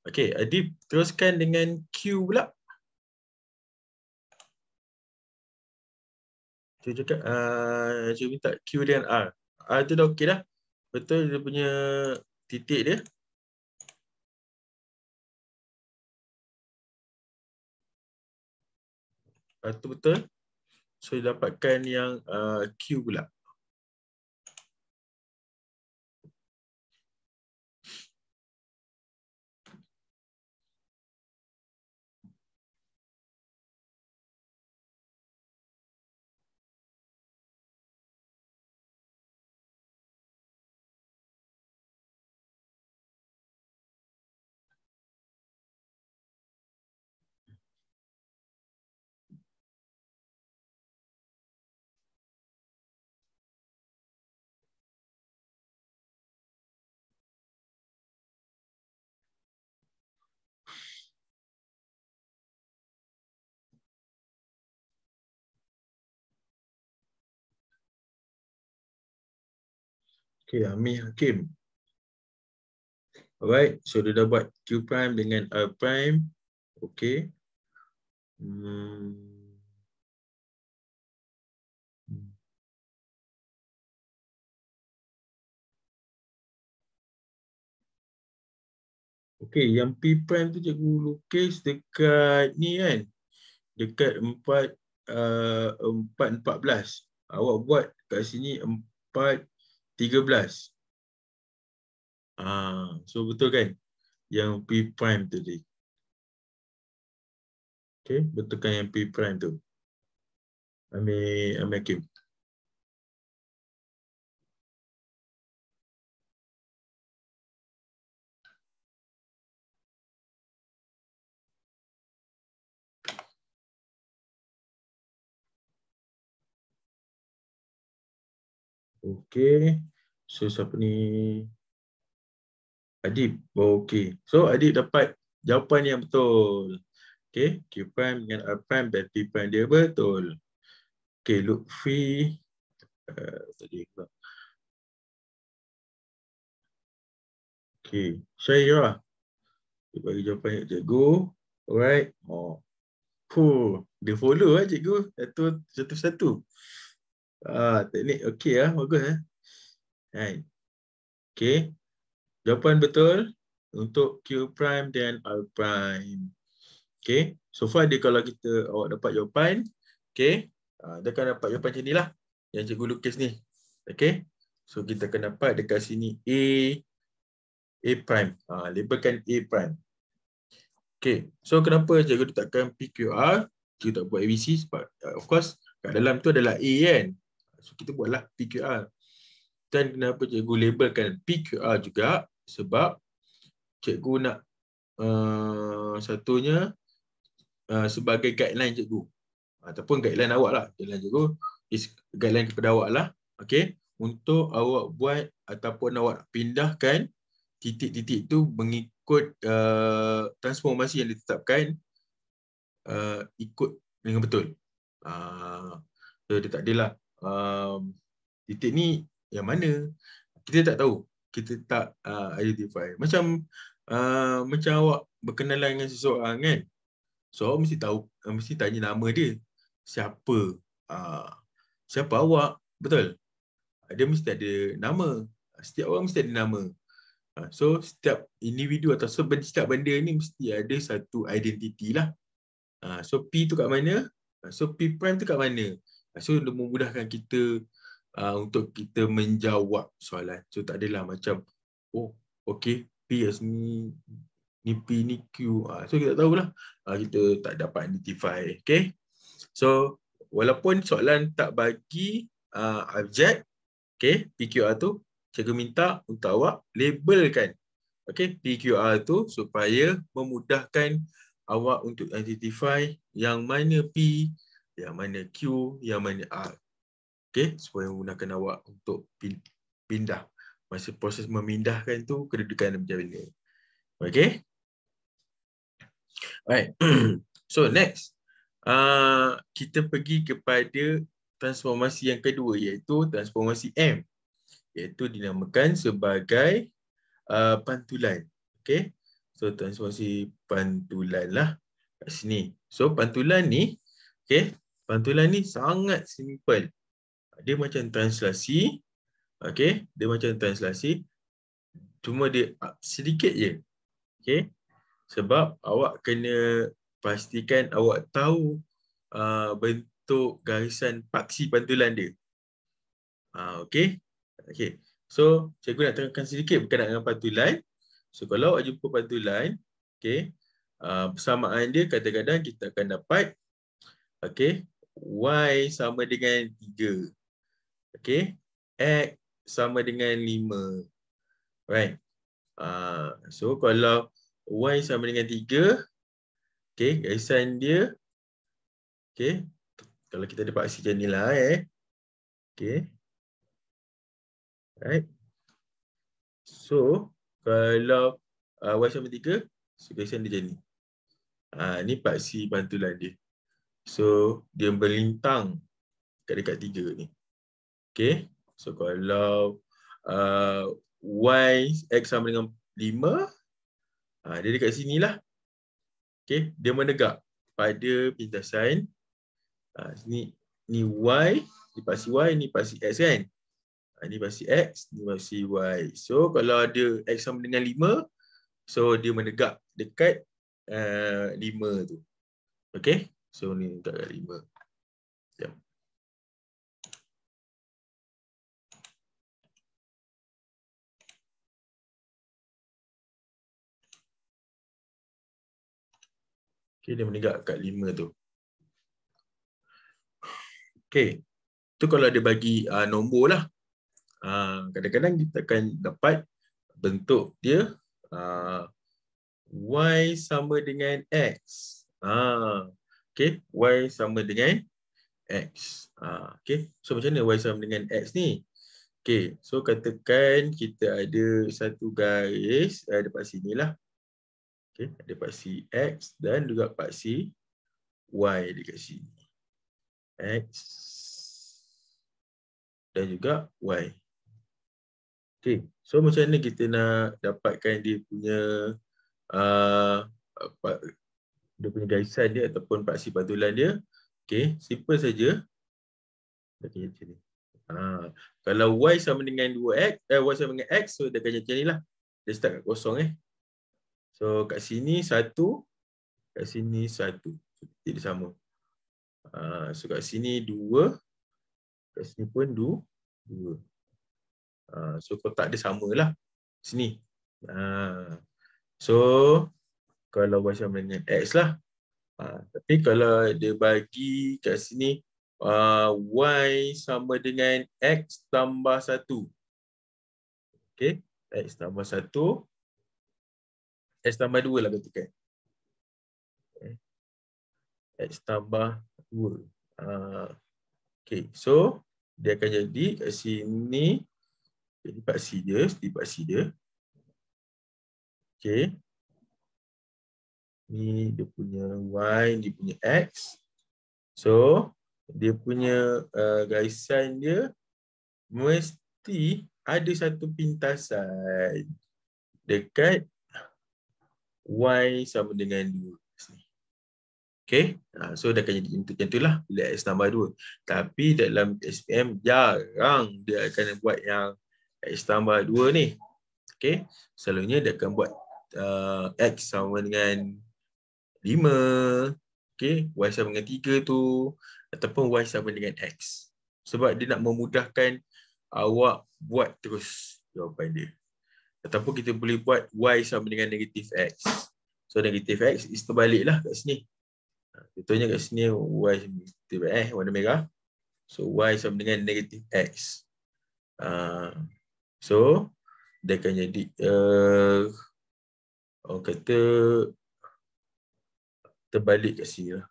Okey, adik teruskan dengan Q pula. Cuba cakap, cuba minta Q dengan R. R tu dah okey dah. Betul dia punya titik dia. Tu betul. So, dapatkan yang Q pula. Okey, Amir Hakim. Alright, so dia dah buat Q prime dengan R prime. Okey. Okey, yang P prime tu cikgu lukis dekat ni kan. Dekat 4:14. Awak buat kat sini 4:13. So betul kan? Yang P prime tadi. Okey, betulkan yang P prime tu. Amir Hakim. Okey. So siapa ni? Adib. Okey. So Adib dapat jawapan yang betul. Okey, Q prime dengan R prime dan P prime dia betul. Okey, Lutfi tadi. Okey, Syairah. Dia bagi jawapan yang cikgu. Alright. Dia follow cikgu satu-satu. Teknik okey bagus Right. Okey. Jawapan betul untuk Q prime dan R prime. Okey. So far dia kalau awak dapat jawapan, okey, dia akan dapat jawapan macam inilah yang cikgu lukis ni. Okey. So kita akan dapat dekat sini A prime. Labelkan A prime. Okey. So kenapa cikgu letakkan PQR? Cikgu tak buat ABC sebab of course kat dalam tu adalah A kan. So kita buatlah PQR. Dan kenapa cikgu labelkan PQR juga? Sebab cikgu nak satunya sebagai guideline cikgu. Ataupun guideline awak lah. Guideline cikgu is guideline kepada awak lah. Okay. Untuk awak buat ataupun awak pindahkan titik-titik tu mengikut transformasi yang ditetapkan ikut dengan betul. So dia tak adalah titik ni yang mana. Kita tak tahu. Kita tak identify. Macam awak berkenalan dengan seseorang kan. So awak mesti tahu, mesti tanya nama dia. Siapa? Siapa awak? Betul? Dia mesti ada nama. Setiap orang mesti ada nama. So setiap individu atau setiap benda ni mesti ada satu identiti lah. So P tu kat mana? So P prime tu kat mana? So dia memudahkan kita untuk kita menjawab soalan. So tak adalah macam okey, P ni P ni Q. So kita tahulah. Kita tak dapat identify. Okay. So walaupun soalan tak bagi objek, okay, PQR tu, cikgu minta untuk awak labelkan, okay, PQR tu supaya memudahkan awak untuk identify yang mana P, yang mana Q, yang mana R. Okay, supaya memudahkan awak untuk pindah. Masa proses memindahkan tu kedudukan macam mana. Okay. Alright. So next, kita pergi kepada transformasi yang kedua iaitu transformasi M. iaitu dinamakan sebagai pantulan. Okay. So transformasi pantulan lah kat sini. So pantulan ni, okay, pantulan ni sangat simple. Dia macam translasi. Okay, dia macam translasi. Cuma dia sedikit je. Okay. Sebab awak kena pastikan awak tahu bentuk garisan paksi pantulan dia. Okay. Okay. So, cikgu nak terangkan sedikit berkenaan dengan pantulan. So, kalau awak jumpa pantulan, okay, persamaan dia kadang-kadang kita akan dapat, okay, Y sama dengan 3. Okay. X sama dengan 5. Right. So, kalau Y sama dengan 3, okay, garisan dia, okay, kalau kita ada paksi macam ni lah, okay. Right. So, kalau Y sama 3, so garisan dia macam ni. Ni paksi pantulan dia. So, dia berlintang dekat 3 ni. Okay. So, kalau Y, X sama dengan 5, dia dekat sini lah. Okay. Dia menegak pada pintasan. Ni Y, ni paksi Y, ni paksi X kan. Ni paksi X, ni paksi Y. So, kalau ada X sama dengan 5, so dia menegak dekat 5 tu. Okay. So, ni dekat 5. Sekejap. Okay, dia menegak kat 5 tu. Okay. Tu kalau dia bagi nombor lah. Kadang-kadang kita akan dapat bentuk dia Y sama dengan X. Okay. Y sama dengan X. Okay. So macam mana Y sama dengan X ni? Okay. So katakan kita ada satu garis. Ada paksi ni lah. Okay. Ada paksi X dan juga paksi Y dekat sini. X dan juga Y. Okay. So macam mana kita nak dapatkan dia punya garisan dia ataupun paksi pantulan dia? Okay. Simple saja. Okay, macam ni. Kalau Y sama dengan 2X, Y sama dengan X, so dia akan macam ni lah. Dia start kat kosong So kat sini 1, kat sini 1. Dia sama. So kat sini 2, kat sini pun 2. So kotak dia samalah. Sini. So kalau Y sama dengan X lah. Tapi kalau dia bagi kat sini Y sama dengan X tambah 1. Okay. X tambah 1. X tambah 2 lah katakan. X tambah 2. Okay. So dia akan jadi kat sini. Jadi paksi dia. Okay. Ni dia punya Y, dia punya X. So dia punya garisan dia mesti ada satu pintasan dekat Y sama dengan 2. Okay. So dia akan jadi macam itulah bila X tambah 2. Tapi dalam SPM jarang dia akan buat yang X tambah 2 ni. Okay. Selalunya dia akan buat X sama dengan 5. Okay. Y sama dengan 3 tu. Ataupun Y sama dengan X. Sebab dia nak memudahkan awak buat terus jawapan dia. Ataupun kita boleh buat Y sama dengan negatif X. So negatif X is terbaliklah kat sini. Contohnya kat sini Y warna merah. So Y sama dengan negatif X. So dia akan jadi orang kata terbalik kat sini lah.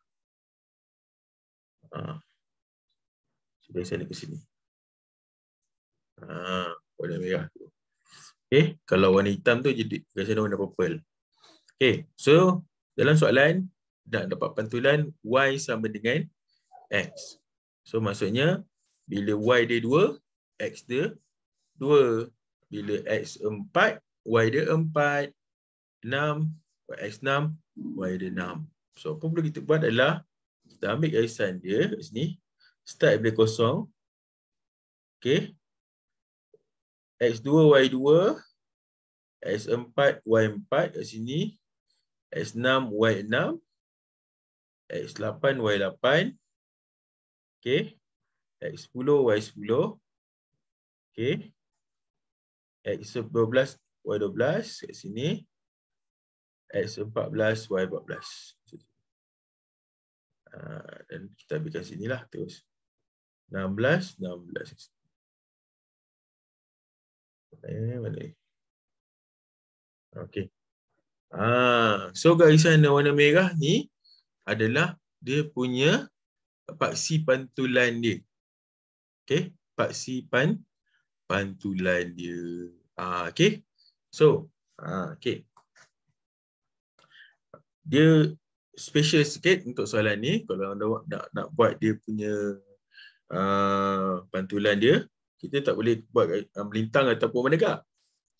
So biasanya ke sini. Warna merah tu. Okay, kalau warna hitam tu jadi biasanya warna purple. Okay, so dalam soalan nak dapat pantulan Y sama dengan X. So maksudnya bila Y dia 2, X dia 2. Bila X 4, Y dia 4. 6, X 6, Y dia 6. So, apa perlu kita buat adalah kita ambil garisan dia kat sini. Start daripada kosong. Okay. X2, Y2. X4, Y4 kat sini. X6, Y6. X8, Y8. Okay. X10, Y10. Okay. X12, Y12 kat sini. X14, Y14. Dan kita ambilkan sinilah terus. 16, 16. Mana ni? Okey. So garisan warna merah ni adalah dia punya paksi pantulan dia. Okey, paksi pantulan dia. Okey. So, okey. Dia special sikit untuk soalan ni. Kalau anda nak buat dia punya pantulan dia, kita tak boleh buat melintang ataupun menegak.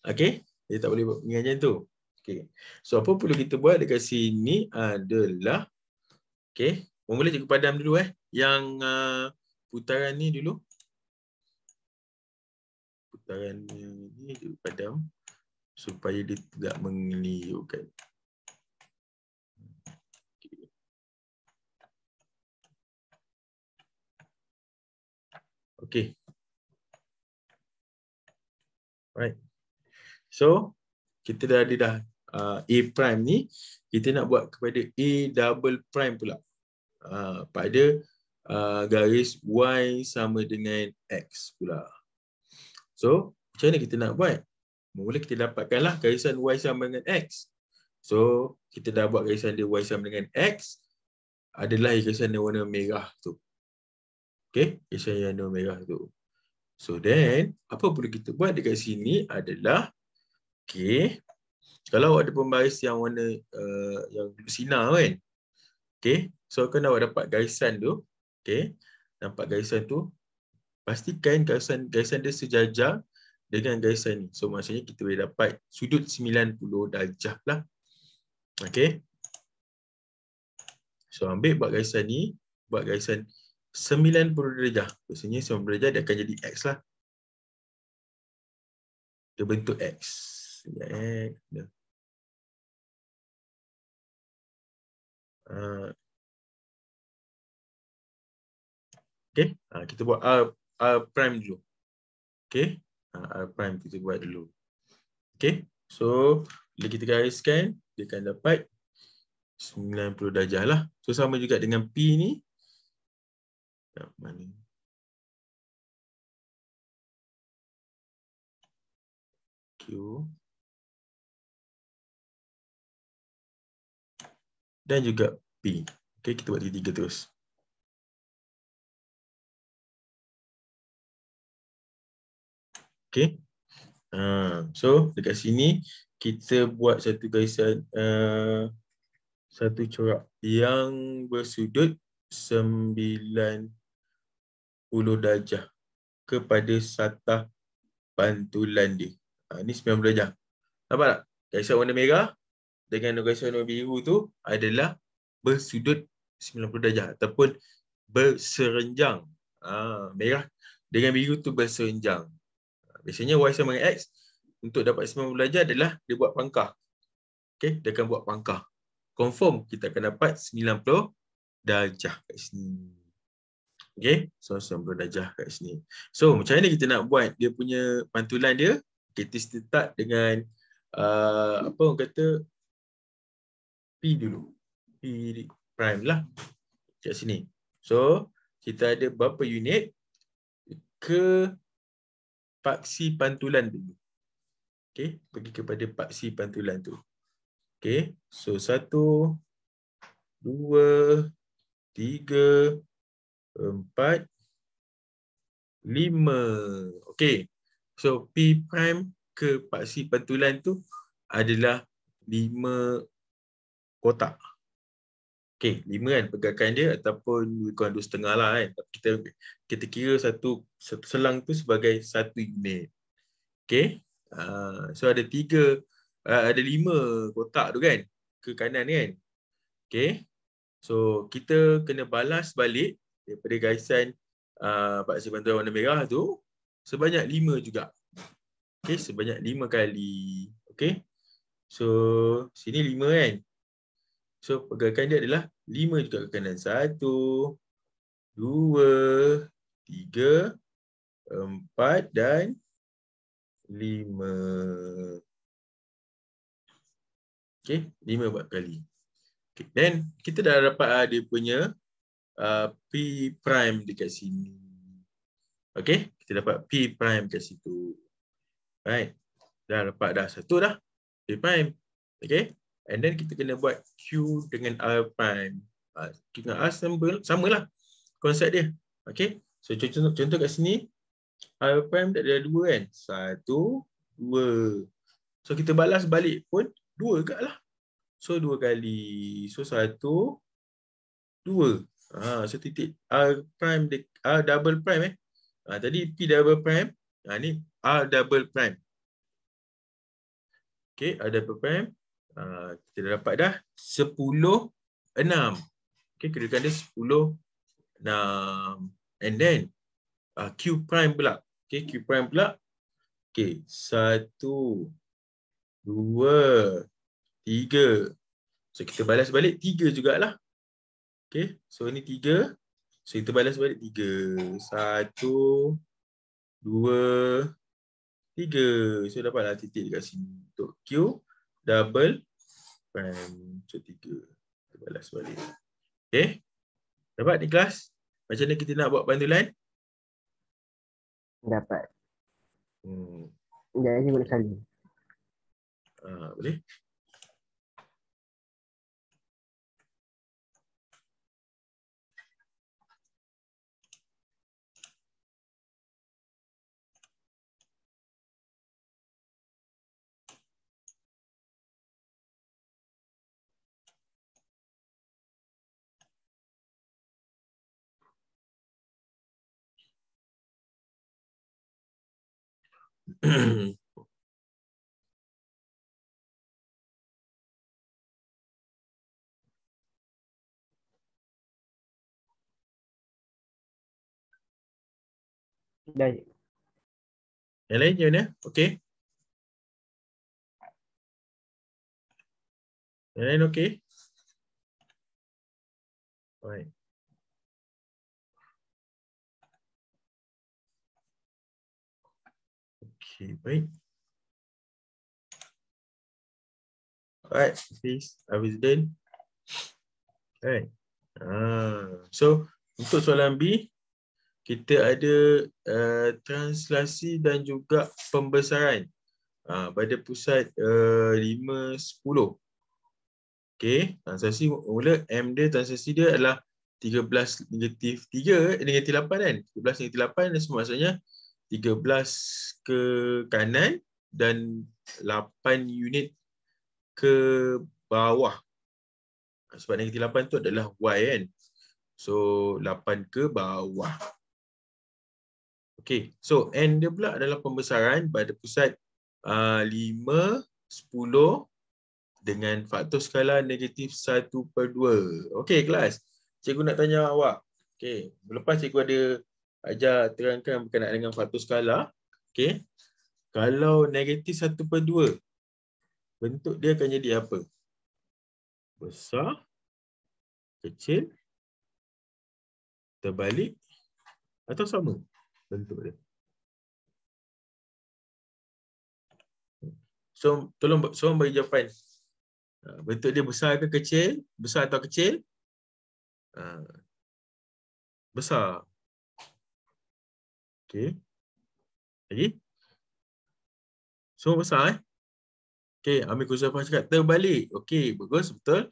Okey, dia tak boleh buat macam tu. Okey. So apa perlu kita buat dekat sini adalah okey, boleh cikgu padam dulu yang putaran ni dulu. Putaran ni cikgu padam supaya dia tidak mengelirukan. Okey. Right. So, kita dah ada A prime ni, kita nak buat kepada A double prime pula. Pada garis Y sama dengan X pula. So, macam mana kita nak buat? Mula kita dapatkanlah garisan Y sama dengan X. So, kita dah buat garisan dia Y sama dengan X. Adalah garisan yang warna merah tu. Okay, garisan yang warna merah tu. So, then, apa perlu kita buat dekat sini adalah okay, kalau ada pembaris yang warna yang bersinar kan. Okay, so kan awak dapat garisan tu. Okay, nampak garisan tu. Pastikan garisan dia sejajar dengan garisan ni. So maksudnya kita boleh dapat sudut 90 darjah lah. Okay. So ambil buat garisan ni. Buat garisan 90 darjah. Maksudnya 90 darjah dia akan jadi X lah. Dia bentuk X. X. Okay. Kita buat R prime dulu. Okay. R prime kita buat dulu. Okay. So, bila kita gariskan, dia akan dapat 90 darjah lah. So, sama juga dengan P ni. Mana? Q. Dan juga P. Okay, kita buat tiga terus. Okay. So, dekat sini, kita buat satu garisan, satu corak yang bersudut 90 darjah kepada satah pantulan dia. Ini 90 darjah. Nampak tak? Garisan warna merah dengan garisan warna biru tu adalah bersudut 90 darjah ataupun berserenjang. Merah dengan biru tu berserenjang. Biasanya Y sama dengan X untuk dapat 90 darjah adalah dia buat pangkah. Okay, dia akan buat pangkah. Confirm kita akan dapat 90 darjah kat sini. Okay, so 90 darjah kat sini. So macam mana kita nak buat dia punya pantulan dia? Kita start dengan apa orang kata P dulu. P prime lah kat sini. So kita ada berapa unit ke paksi pantulan dulu. Okay, pergi kepada paksi pantulan tu. Okay, so 1, 2, 3, 4, 5. Okay, so P prime ke paksi pantulan tu adalah 5 kotak. Okay, 5 kan pergerakan dia ataupun kurang 2,5 lah kan. Kita kira satu selang tu sebagai 1 unit. Okay. So ada 5 kotak tu kan, ke kanan kan. Okay. So kita kena balas balik daripada garisan paksi bantuan warna merah tu sebanyak 5 juga. Okay, sebanyak 5 kali. Okay. So sini 5 kan. So pergerakan dia adalah 5 juga ke kanan. 1, 2, 3, 4 dan 5. Okay, 5 buat kali. Okay. Then kita dah dapat dia punya P prime dekat sini. Okay, kita dapat P prime kat situ. Right. Dah dapat dah satu dah. P prime. Okay. And then kita kena buat Q dengan R prime. Q dengan R samalah konsep dia. Okay. So contoh kat sini R prime tak ada 2 kan. 1, 2. So kita balas balik pun 2 juga lah. So 2 kali. So 1, 2. So titik R prime, R double prime tadi P double prime. Ni R double prime. Okay, R double prime. Kita dah dapat dah 10, 6. Okay, kedudukan dia 10, 6. And then Q prime pula. Okay, Q prime pula. Okay, 1, 2, 3. So kita balas balik 3 jugalah. Okay, so ini 3. So kita balas balik 3. 1, 2, 3. So dapatlah titik dekat sini. Untuk Q double prime. So 3. Kita balas balik. Okay. Dapat di kelas? Macam mana kita nak buat pantulan? Dapat. Jadi boleh sekali. Boleh. Baik. Yang lain macam mana? Okey. Yang lain okey? Alright. Okey, baik. Alright, please. Habis done. Alright. So, untuk soalan B, kita ada translasi dan juga pembesaran pada pusat 5, 10. Okey, translasi mula M dia, translasi dia adalah 13 negatif 3, negatif 8 kan? 13 negatif 8 dan semua maksudnya 13 ke kanan dan 8 unit ke bawah. Sebab negatif 8 tu adalah Y kan? So, 8 ke bawah. Okey, so N dia pula adalah pembesaran pada pusat 5, 10 dengan faktor skala negatif 1/2. Okey, kelas. Cikgu nak tanya awak. Okey, lepas cikgu ada ajar terangkan berkenaan dengan faktor skala. Okey, kalau negatif 1/2, bentuk dia akan jadi apa? Besar, kecil, terbalik atau sama bentuk dia? So, tolong bagi jawapan. Bentuk dia besar ke kecil? Besar atau kecil? Besar. Okey. Lagi? Semua besar Okey, Amir Khuzafah cakap terbalik. Okey, bagus, betul.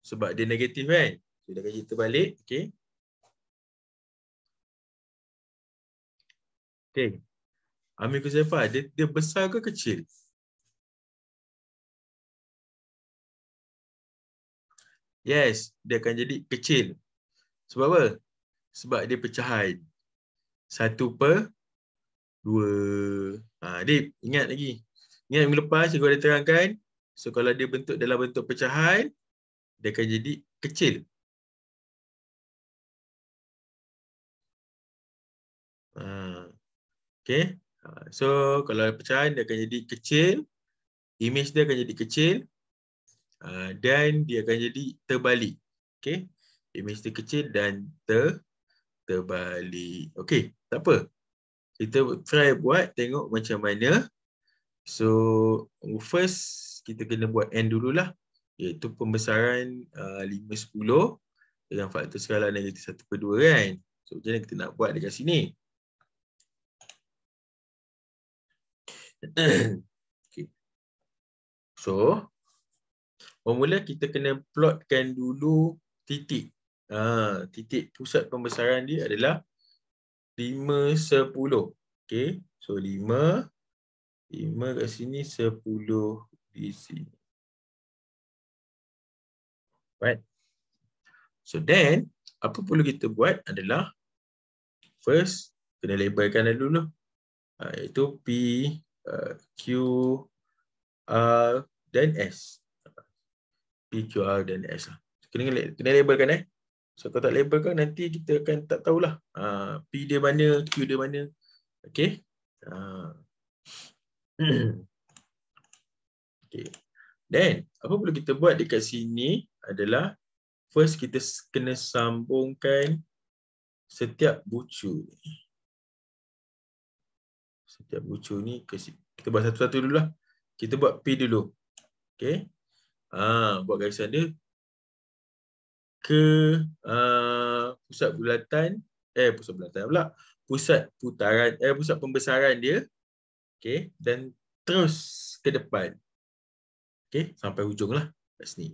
Sebab dia negatif kan? Dia dah kasi terbalik. Okey. Okey. Amir Khuzafah, dia besar ke kecil? Yes, dia akan jadi kecil. Sebab apa? Sebab dia pecahan. 1/2. 2. Dip, ingat lagi. Ingat minggu lepas cikgu ada terangkan. So kalau dia bentuk dalam bentuk pecahan, dia akan jadi kecil. Okay. So kalau pecahan dia akan jadi kecil. Image dia akan jadi kecil. Dan dia akan jadi terbalik. Okay. Image dia kecil dan terbalik. Okay, tak apa. Kita try buat, tengok macam mana. So, first kita kena buat N dululah. Iaitu pembesaran 5, 10 dengan faktor skala negatif 1/2 kan. So, macam mana kita nak buat dekat sini? Okay. So, bermula kita kena plotkan dulu titik. Titik pusat pembesaran dia adalah 5, 10. Okay. So, 5 kat sini, 10 di sini. Right. So then, apa perlu kita buat adalah first, kena labelkan dulu. Iaitu P, Q, R dan S. P, Q, R dan S. Kena labelkan. So kalau tak labelkan, nanti kita akan tak tahulah. P dia mana, Q dia mana. Okay. Okay. Then, apa perlu kita buat dekat sini adalah first kita kena sambungkan setiap bucu. Setiap bucu ni kita buat satu-satu dululah. Kita buat P dulu. Okey. Buat garisan dia ke pusat bulatan pula. Pusat putaran pusat pembesaran dia. Okey, dan terus ke depan. Okey, sampai hujung lah kat sini.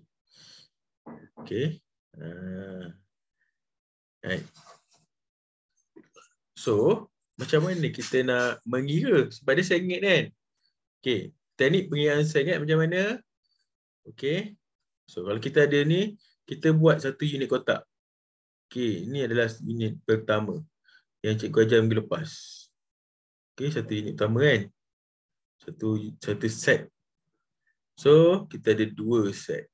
Okey. Right. So, macam mana kita nak mengira? Sebab dia sengit kan? Okey, teknik pengiraan sengit macam mana? Okey. So, kalau kita ada ni, kita buat satu unit kotak. Okey, ini adalah unit pertama yang cikgu ajar minggu lepas. Okey, satu unit pertama kan? Satu set. So, kita ada 2 set.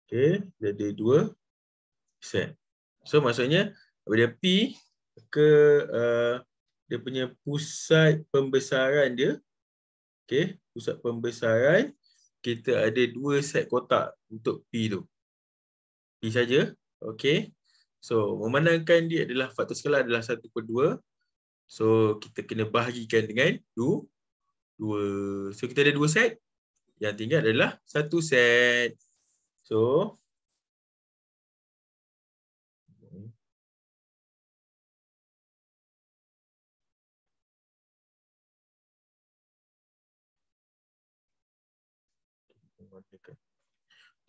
Okey, kita ada 2 set. So, maksudnya daripada P ke dia punya pusat pembesaran dia. Okey, pusat pembesaran kita ada 2 set kotak untuk P tu. P saja. Okey. So, memandangkan dia adalah faktor skala adalah 1/2. So, kita kena bahagikan dengan 2. So, kita ada 2 set. Yang tinggal adalah 1 set. So,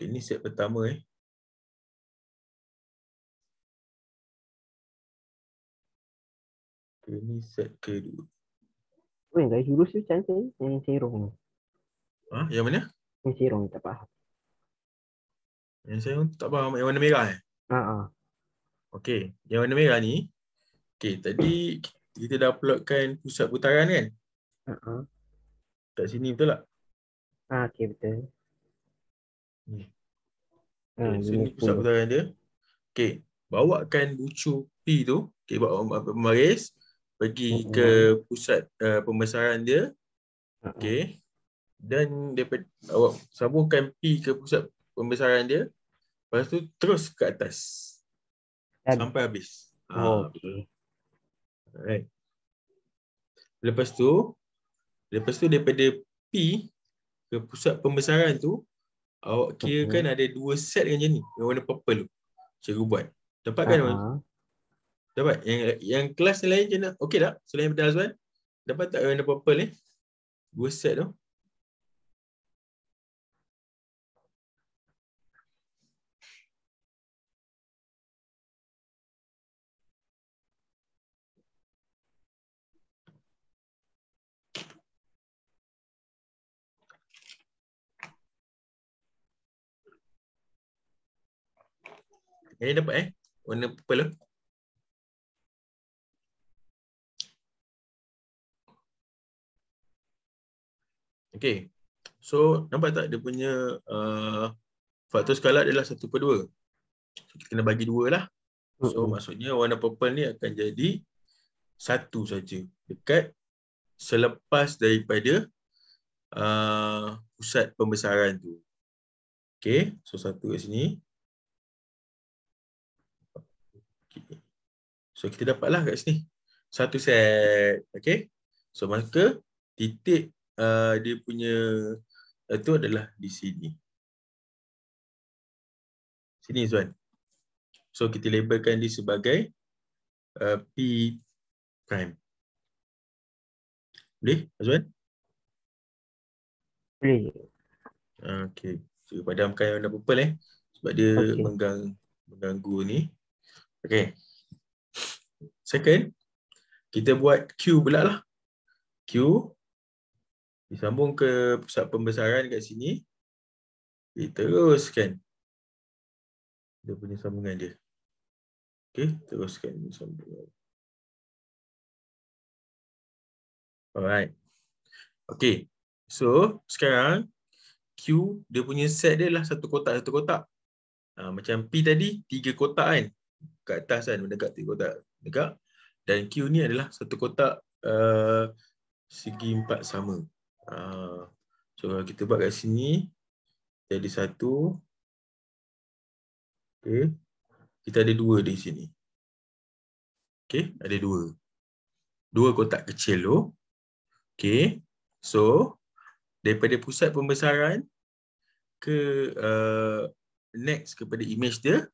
ini set pertama Ini set kedua. Guys, dulu sih cantik yang serong. Yang mana? Yang serong tak faham. Yang saya tak faham. Yang warna merah Okey, yang warna merah ni. Okey, tadi kita dah plotkan pusat putaran kan? Kat sini betul tak? Okey, betul. Okay, so ni pusat putaran dia. Okey, bawakan bucu P tu, okey, bawa membaris pergi ke pusat pembesaran dia. Okey. Dan daripada awak sambungkan P ke pusat pembesaran dia. Lepas tu terus ke atas. Sampai habis. Okey. Alright. Lepas tu daripada P ke pusat pembesaran tu, awak kira kan ada 2 set macam ni, yang warna purple tu. Cikgu buat. Dapat kan? Dapat? Yang kelas lain je nak. Okey tak? Selain daripada Azwan. Dapat tak warna purple ni? 2 set tu. Yang ni dapat warna purple tu. Okay. So, nampak tak dia punya faktor skala adalah 1/2. So, kita kena bagi 2 lah. So, maksudnya warna purple ni akan jadi 1 saja dekat selepas daripada pusat pembesaran tu. Okay. So, 1 kat sini. Okay. So, kita dapatlah kat sini 1 set. Okay. So, maka titik dia punya itu adalah di sini. Sini, Zuan. So, kita labelkan dia sebagai P prime. Boleh, Azwan? Boleh. Okay. So, padamkan warna purple sebab dia Okey. mengganggu ni. Okay. Second, kita buat Q pula lah. Q disambung ke pusat pembesaran kat sini. Teruskan dia punya sambungan dia. Okay, teruskan sambungan. Alright. Okay. So, sekarang Q, dia punya set dia lah satu kotak. Macam P tadi, 3 kotak kan. Kat atas kan, mendekat 3 kotak. Dekat. Dan Q ni adalah satu kotak segi 4 sama. So, kalau kita buat kat sini, jadi 1. Okay. Kita ada 2 di sini. Okay, ada 2. 2 kotak kecil tu. Okay. So, daripada pusat pembesaran ke next kepada image dia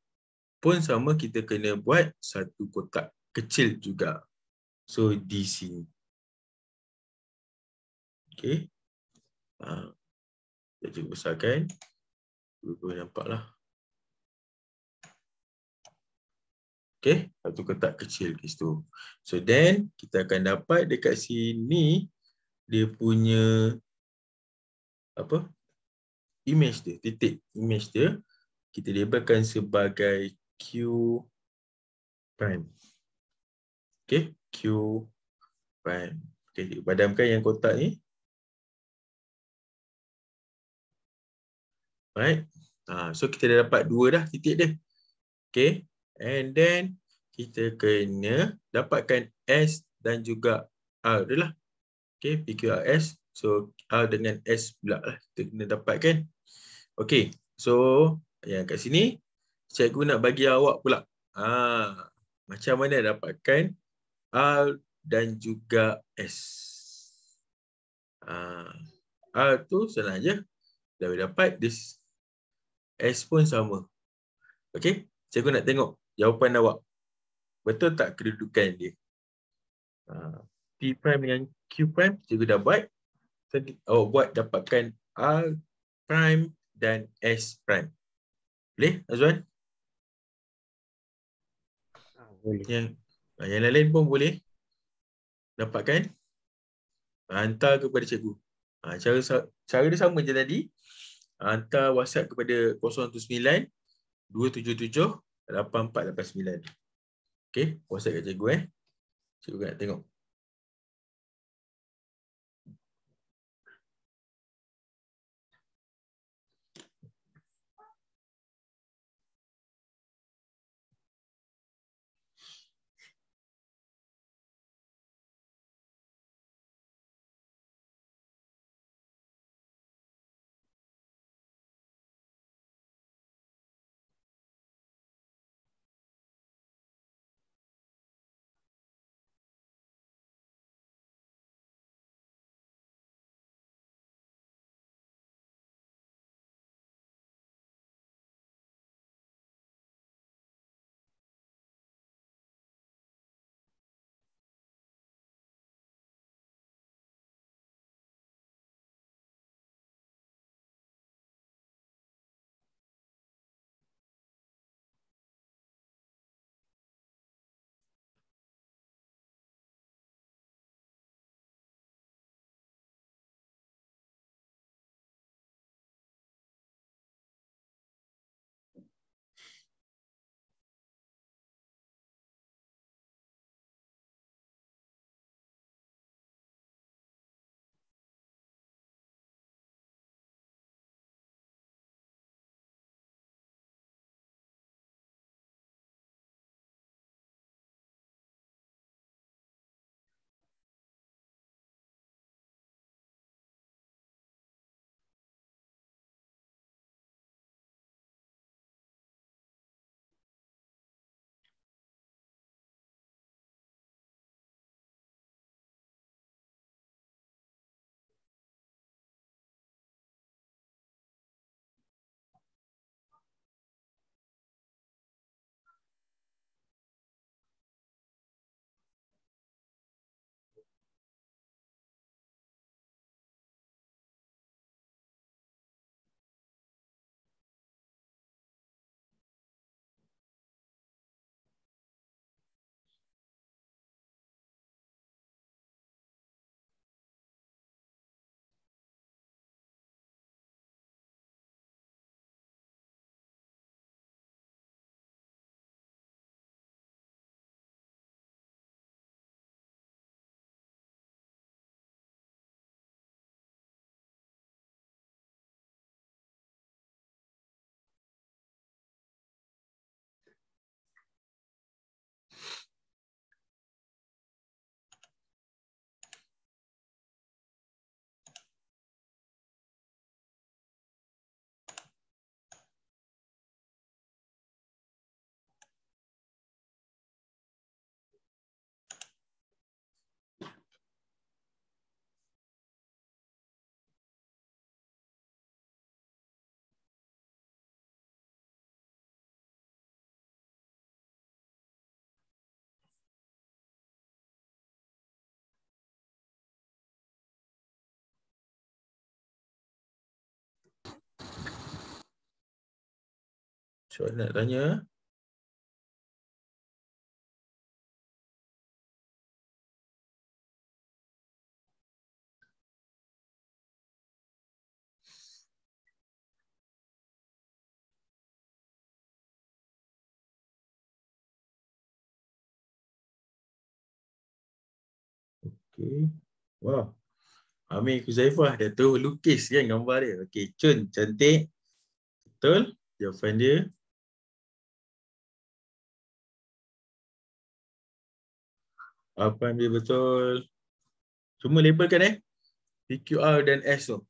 pun sama, kita kena buat satu kotak kecil juga. So, di sini. Okay. Kita cuba besarkan. Boleh nampak lah. Okay. Satu kotak kecil di situ. So, then kita akan dapat dekat sini dia punya apa? Image dia, titik image dia. Kita labelkan sebagai Q prime. Okay. Q prime. Okay. Padamkan yang kotak ni. Alright. So, kita dah dapat 2 dah titik dia. Okay. And then, kita kena dapatkan S dan juga R dia lah. Okay. PQRS. So, R dengan S pula lah. Kita kena dapatkan. Okay. So, yang kat sini, cikgu nak bagi awak pula. Macam mana dapatkan R dan juga S. R tu senang je. Dah dapat. This S pun sama. Okay. Cikgu nak tengok jawapan awak. Betul tak kedudukan dia? P prime dengan Q prime, cikgu dah buat. Awak buat dapatkan R prime dan S prime. Boleh, Azwan? Boleh. Yang lain pun boleh dapatkan. Hantar kepada cikgu. Cara dia sama je tadi. Hantar WhatsApp kepada 079 277 8489. Okey, WhatsApp kat cikgu Cikgu nak tengok. Soalan nak tanya. Okey. Wah. Amir Kuzaifah dia tu lukis kan gambar dia. Okey, Cun cantik. Betul? Jawapan dia. Apa yang dia betul? Cuma labelkan PQR dan S tu.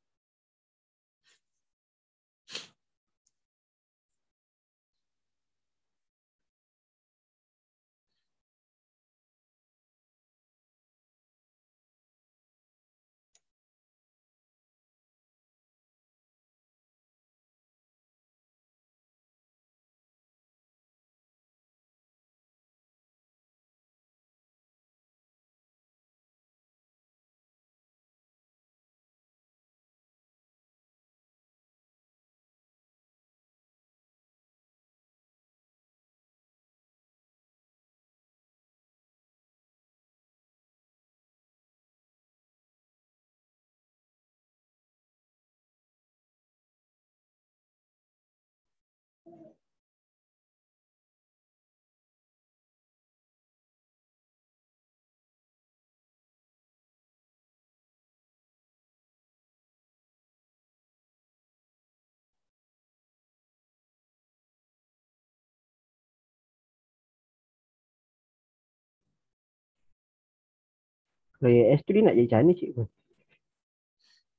Kalau yang S tu dia nak jadi macam mana cikgu?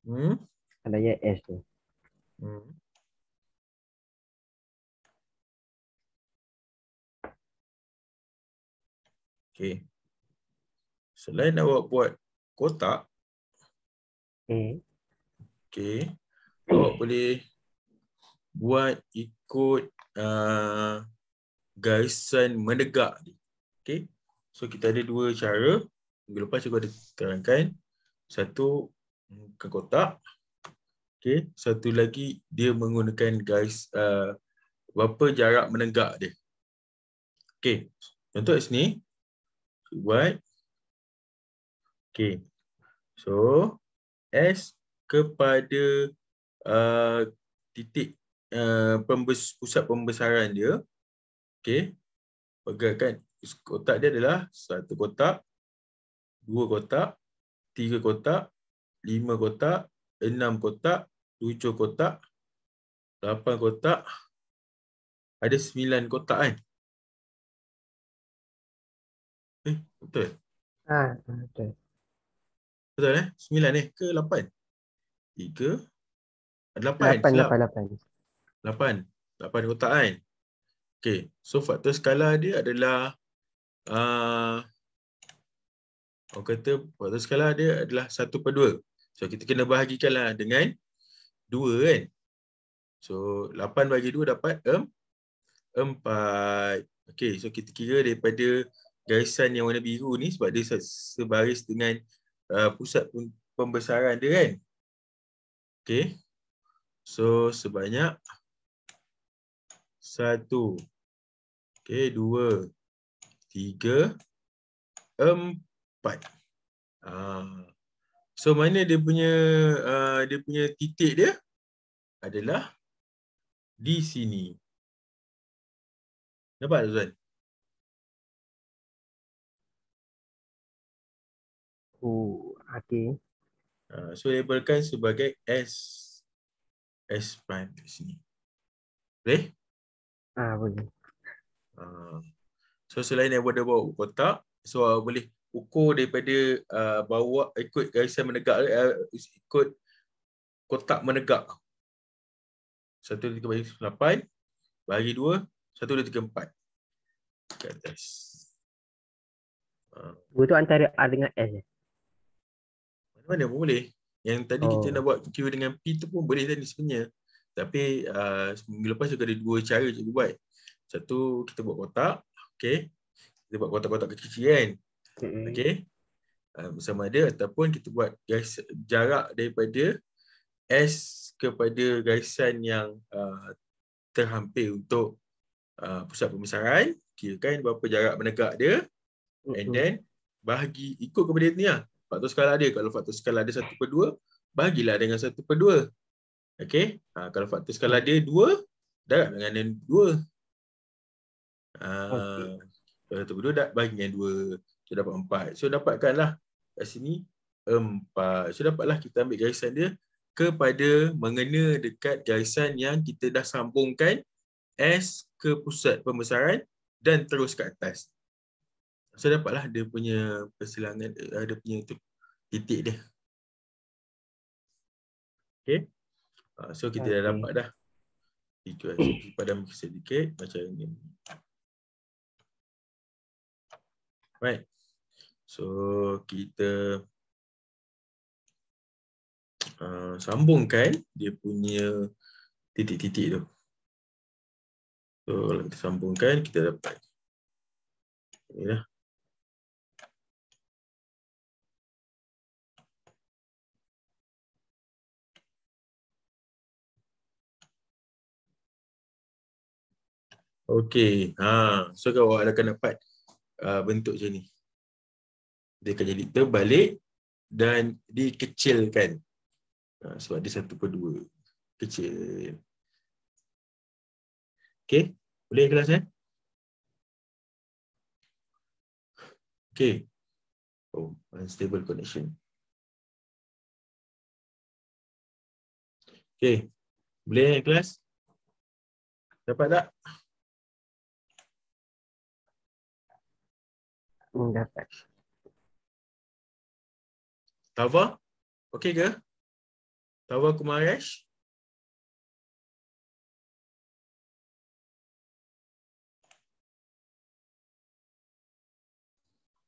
Hmm? Kalau yang S tu. Hmm. Okey. Selain awak buat kotak, okey, awak boleh buat ikut garisan menegak ni. Okey. So kita ada dua cara. Minggu lepas cikgu ada terangkan. Satu ke kotak. Okey, satu lagi dia menggunakan garis berapa jarak menegak dia. Okey. Contoh kat sini buat. Okey. So S kepada titik pusat pembesaran dia. Okey. Pegangan kotak dia adalah satu kotak, dua kotak, tiga kotak, 5 kotak, 6 kotak, 7 kotak, 8 kotak, ada 9 kotak kan? Betul? Betul. Betul 9 ke 8? 3, 8, 8, silap. 8, 8. 8 kotak kan? Okey, so faktor skala dia adalah orang kata faktor skala dia adalah 1/2. So kita kena bahagikanlah dengan 2 kan? So 8 bagi 2 dapat 4. Okey, so kita kira daripada garisan yang warna biru ni sebab dia sebaris dengan pusat pembesaran dia kan. Okey. So sebanyak 1. Okey, 2, 3, 4. So mana dia punya titik dia adalah di sini. Nampak tak tuan? Okey. So labelkan sebagai S prime di sini. Boleh? Boleh. So selain daripada bawa kotak, so boleh ukur daripada bawah ikut garisan menegak, ikut kotak menegak. 1, 2, 3 bagi 8 bagi 2, 1, 2, 3, 4 ke atas. 2 tu antara R dengan S. Mana pun boleh. Yang tadi kita nak buat Q dengan P tu pun boleh tadi sebenarnya. Tapi minggu lepas juga ada dua cara cikgu buat. Satu kita buat kotak, okey. Kita buat kotak-kotak kecil kan. Okey. Bersama ada ataupun kita buat jarak daripada S kepada garisan yang terhampir untuk pusat pembesaran, kirakan berapa jarak menegak dia, and then bahagi ikut kepada ni lah. Faktor skala dia. Kalau faktor skala dia 1/2, bahagilah dengan 1/2. Okey. Kalau faktor skala dia 2, darab dengan yang 2. Kalau 1/2 dah bagi dengan 2. So dapat 4. So dapatkanlah kat sini 4. So dapatlah kita ambil garisan dia kepada mengena dekat garisan yang kita dah sambungkan S ke pusat pembesaran dan terus ke atas. So dapatlah dia punya persilangan, dia punya tu, titik dia. Okay. So kita dah dapat dah. Itu aja. Padam sedikit macam ni. Right. So kita sambungkan dia punya titik-titik tu. So kalau kita sambungkan, kita dapat. Ya. Okey. So kalau awak akan dapat bentuk macam ni. Dia akan jadi terbalik dan dikecilkan. Sebab dia 1/2. Kecil. Okey. Boleh kelas Okey. Oh, unstable connection. Okey. Boleh kelas? Dapat tak? Dapat. Tava? Okey ke? Tava Kumaresh?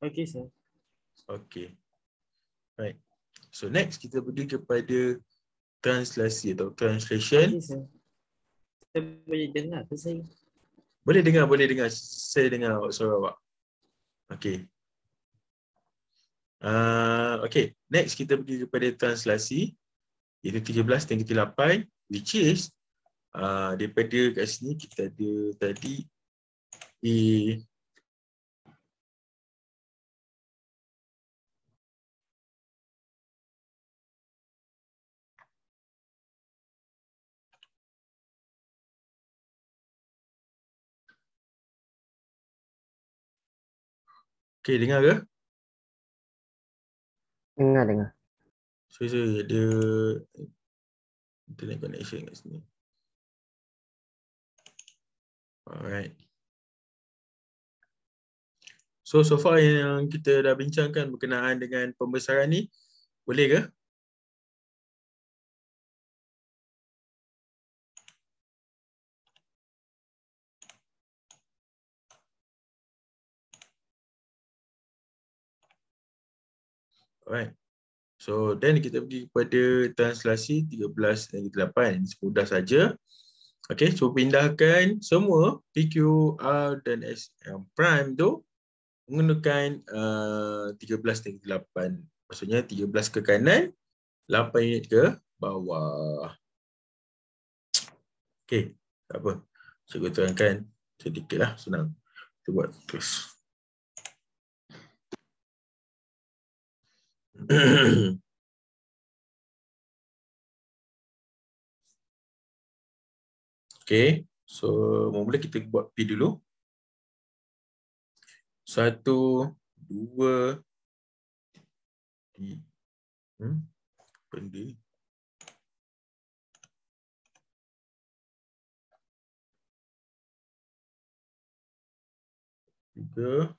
Okey, sir. Okey. Right. So next kita pergi kepada translasi atau translation. Okey, sir. Saya boleh dengar ke saya? Boleh dengar, boleh dengar. Saya dengar suara awak. Okey. Okey. Next kita pergi kepada translasi. Iaitu 13/8, which is daripada kat sini kita ada tadi okey, dengar ke? Dengar. So ada internet connection kat sini. Alright. So far yang kita dah bincangkan berkenaan dengan pembesaran ni, boleh ke? Alright. So then kita pergi kepada translasi 13/8. Ini mudah saja. Okey, so pindahkan semua PQ, R dan SM prime tu menggunakan 13/8. Maksudnya 13 ke kanan, 8 unit ke bawah. Okey, tak apa. Cikgu terangkan sedikitlah, senang. Kita buat terus. Okey, so mula kita buat P dulu. 1, 2, 3. Benda. 3,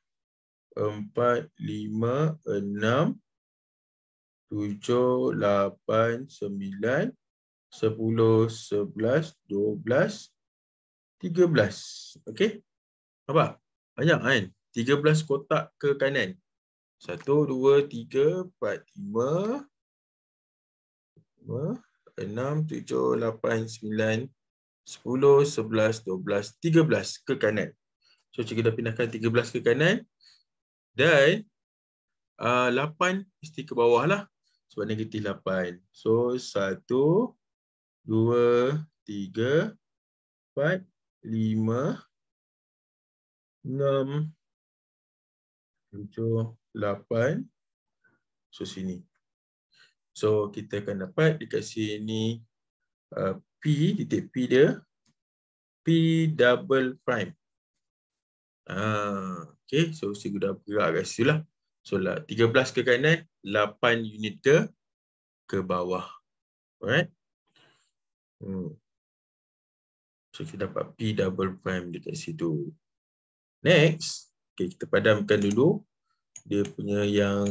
4, 5, 6, 7, 8, 9, 10, 11, 12, 13. Okey? Nampak? Banyak kan? 13 kotak ke kanan. 1, 2, 3, 4, 5, 6, 7, 8, 9, 10, 11, 12, 13 ke kanan. So, cikgu dah pindahkan 13 ke kanan. Dan 8 mesti ke bawah lah. Sebab negatif 8. So, 1, 2, 3, 4, 5, 6, 7, 8. So sini. So kita akan dapat dekat sini P, titik P dia, P double prime. Okay, so mesti dah bergerak kat situ lah. So 13 ke kanan, 8 unit ke bawah. Alright. So kita dapat P double prime dekat situ. Next, okay, kita padamkan dulu dia punya yang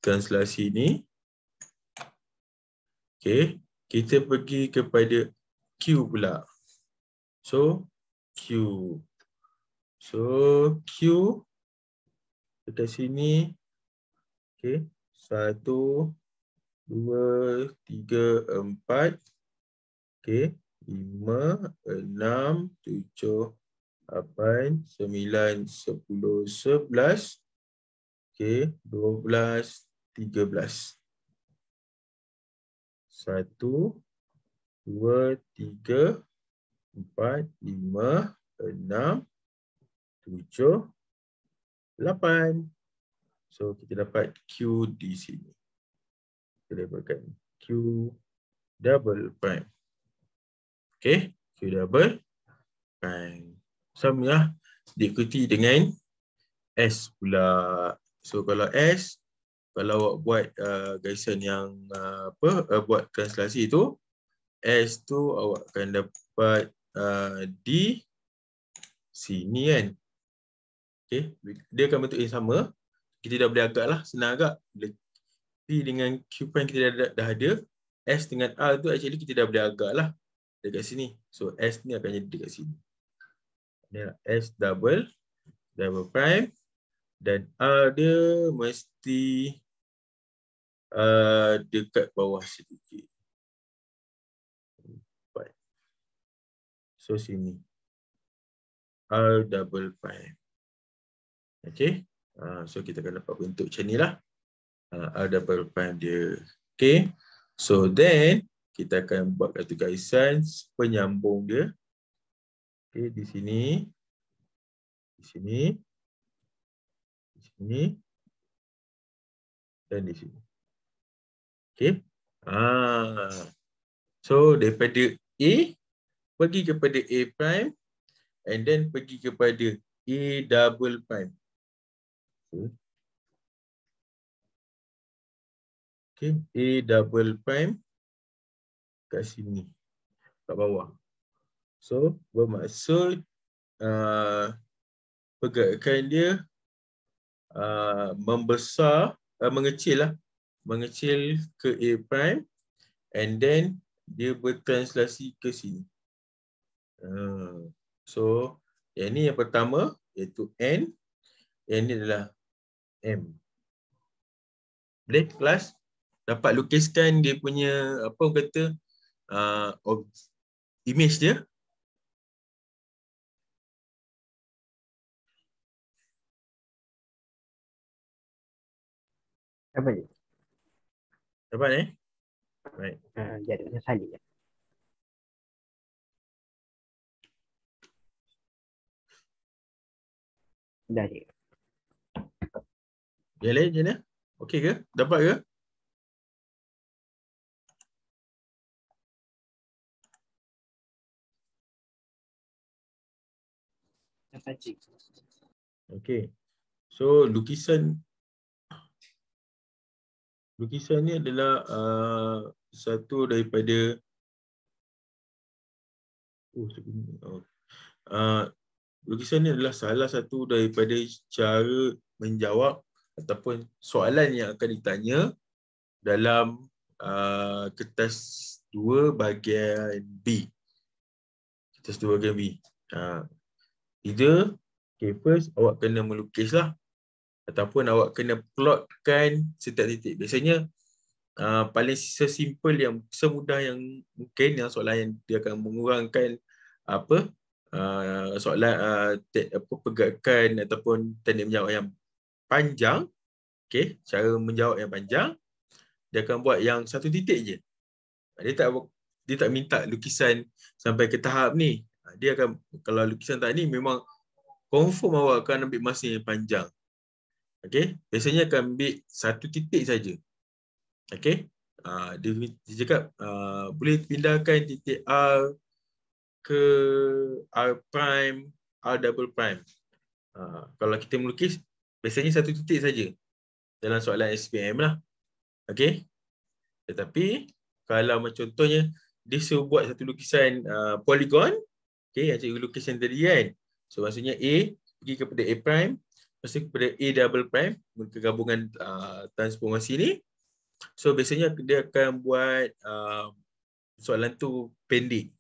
translasi ni. Okay, kita pergi kepada Q pula. So Q. So Q dekat sini. Okay, 1, 2, 3, 4. Okay, 5, 6, 7, 8, 9, 10, 11. Okay, 12, 13. 1, 2, 3, 4, 5, 6, 7, 8. So kita dapat Q di sini. Kita dapatkan Q double prime. Okay, Q double prime. Sama lah, diikuti dengan S pula. So kalau S, kalau awak buat garisan yang buat translasi tu, S tu awak akan dapat di sini kan. Okay, dia akan bentuk yang sama. Kita dah boleh agak lah, senang agak. P dengan Q prime kita dah ada. S dengan R tu actually kita dah boleh agak lah dekat sini. So S ni akan jadi dekat sini. S double prime. Dan R dia mesti dekat bawah sedikit. So sini. R double prime. Okay. So kita akan dapat bentuk macam ni lah. R double prime dia. Okay. So then kita akan buat satu garisan penyambung dia. Okay. Di sini. Di sini. Di sini. Dan di sini. Okay. So daripada A pergi kepada A prime and then pergi kepada A double prime. Okay, A double prime kat sini, kat bawah. So bermaksud pergerakan dia membesar, mengecil lah, mengecil ke A prime and then dia bertranslasi ke sini. So yang ni yang pertama iaitu N, yang ni adalah M. Boleh kelas dapat lukiskan dia punya apa orang kata image dia. Apa je? Dapat Baik. Jadi saya salin je. Dah je. Yang lain macam mana? Okey ke? Dapat ke? Dapat cik. Okey. So lukisan ni adalah satu daripada lukisan ni adalah salah satu daripada cara menjawab ataupun soalan yang akan ditanya dalam kertas 2 bahagian B. Kertas 2 bahagian B. Either, okay, first awak kena melukislah ataupun awak kena plotkan setiap titik. Biasanya paling sesimpel yang semudah yang mungkin yang soalan yang dia akan mengurangkan apa soalan pergerakan ataupun teknik menjawab yang panjang. Okey, cara menjawab yang panjang dia akan buat yang satu titik je. Dia tak minta lukisan sampai ke tahap ni. Dia akan, kalau lukisan tak ni memang confirm awak akan ambil masa yang panjang. Okay, biasanya akan ambil satu titik saja. Okay, dia cakap boleh pindahkan titik R ke R prime, R double prime. Kalau kita melukis, biasanya satu titik saja dalam soalan SPM lah. Okay, tetapi kalau macam contohnya, dia suruh buat satu lukisan polygon. Okay, yang cikgu lukisan tadi kan. So maksudnya A pergi kepada A prime, lepas tu kepada A double prime, kegabungan transformasi ni. So biasanya dia akan buat soalan tu pendek.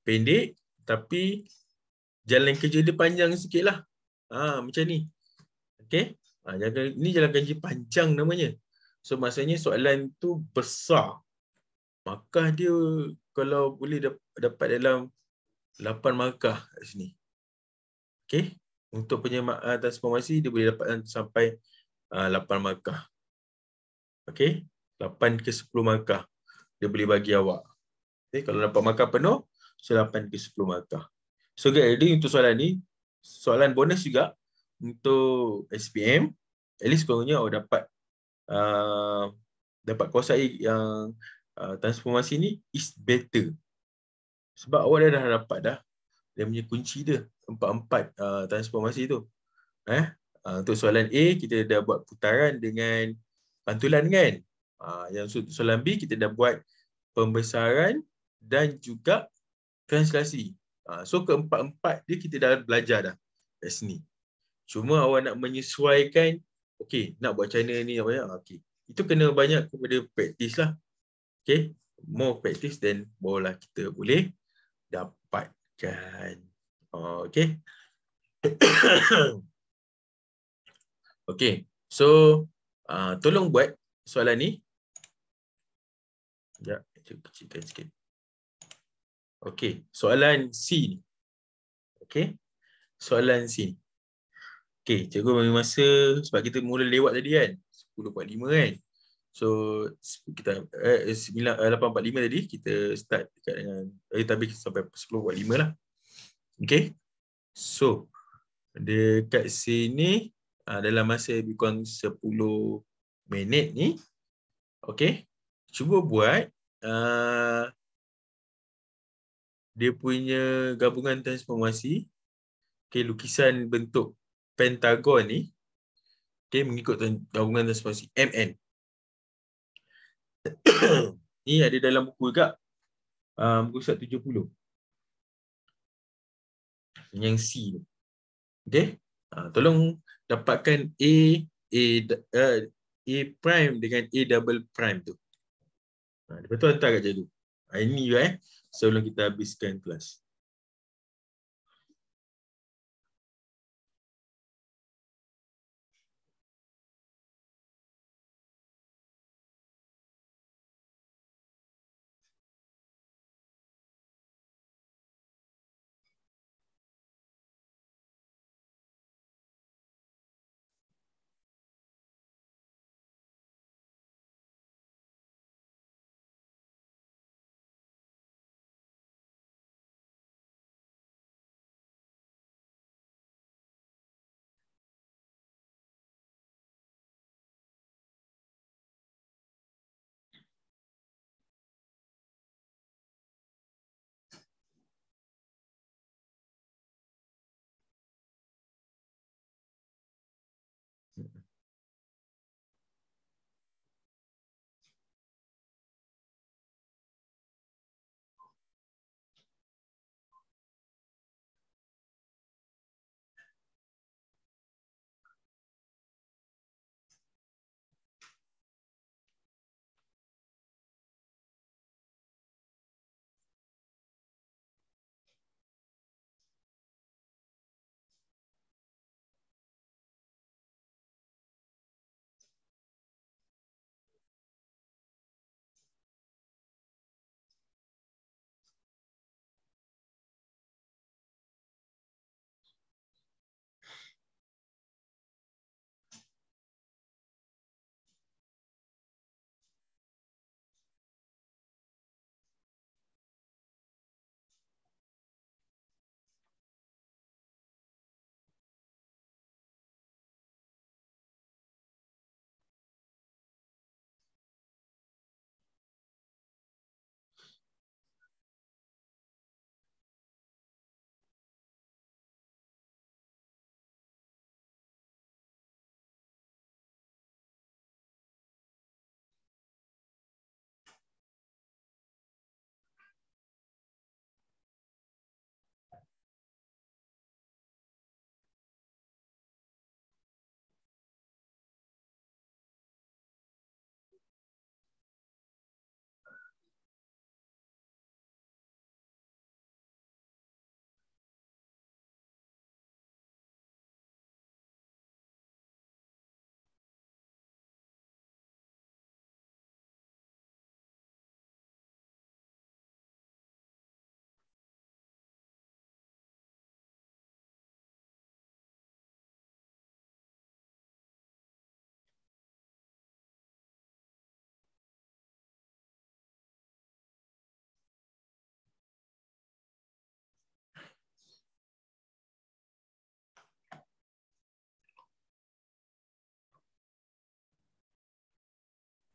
Pendek tapi jalan kerja dia panjang sikit lah. Macam ni. Okay. Ini jalan kerja panjang namanya. So maksudnya soalan tu besar. Markah dia kalau boleh dapat dalam 8 markah kat sini. Okay. Untuk penyemaan transformasi dia boleh dapat sampai 8 markah. Okay. 8 ke 10 markah dia boleh bagi awak. Okay. Kalau dapat markah penuh, so 8 ke 10 markah. So get ready untuk soalan ni. Soalan bonus juga untuk SPM. At least korangnya awak dapat kuasai yang transformasi ni is better. Sebab awak dah dapat dah. Dia punya kunci dia. 4 transformasi tu. Untuk soalan A, kita dah buat putaran dengan pantulan kan. Yang soalan B, kita dah buat pembesaran dan juga translasi. So keempat-empat dia kita dah belajar dah kat sini. Cuma awak nak menyesuaikan, okey, nak buat macam mana ni, okey. Itu kena banyak kepada praktis lah. Okey, more practice then barulah kita boleh dapatkan. Okey. Okey. So tolong buat soalan ni. Sekejap, cuba kecilkan sikit. Okey, soalan C ni. Okey. Soalan C ni. Okey, cikgu bagi masa sebab kita mula lewat tadi kan. 10.45 kan. So kita 8.45 tadi kita start dekat dengan tapi sampai 10.45 lah. Okey. So dekat sini dalam masa lebih kurang 10 minit ni, okey, cuba buat dia punya gabungan transformasi, okey, lukisan bentuk pentagon ni, okey, mengikut gabungan transformasi MN. Ni ada dalam buku juga, buku surat 70 yang C tu. Okey, tolong dapatkan A prime dengan A double prime tu. Lepas tu hantar kat cikgu. Ini juga sebelum kita habiskan kelas.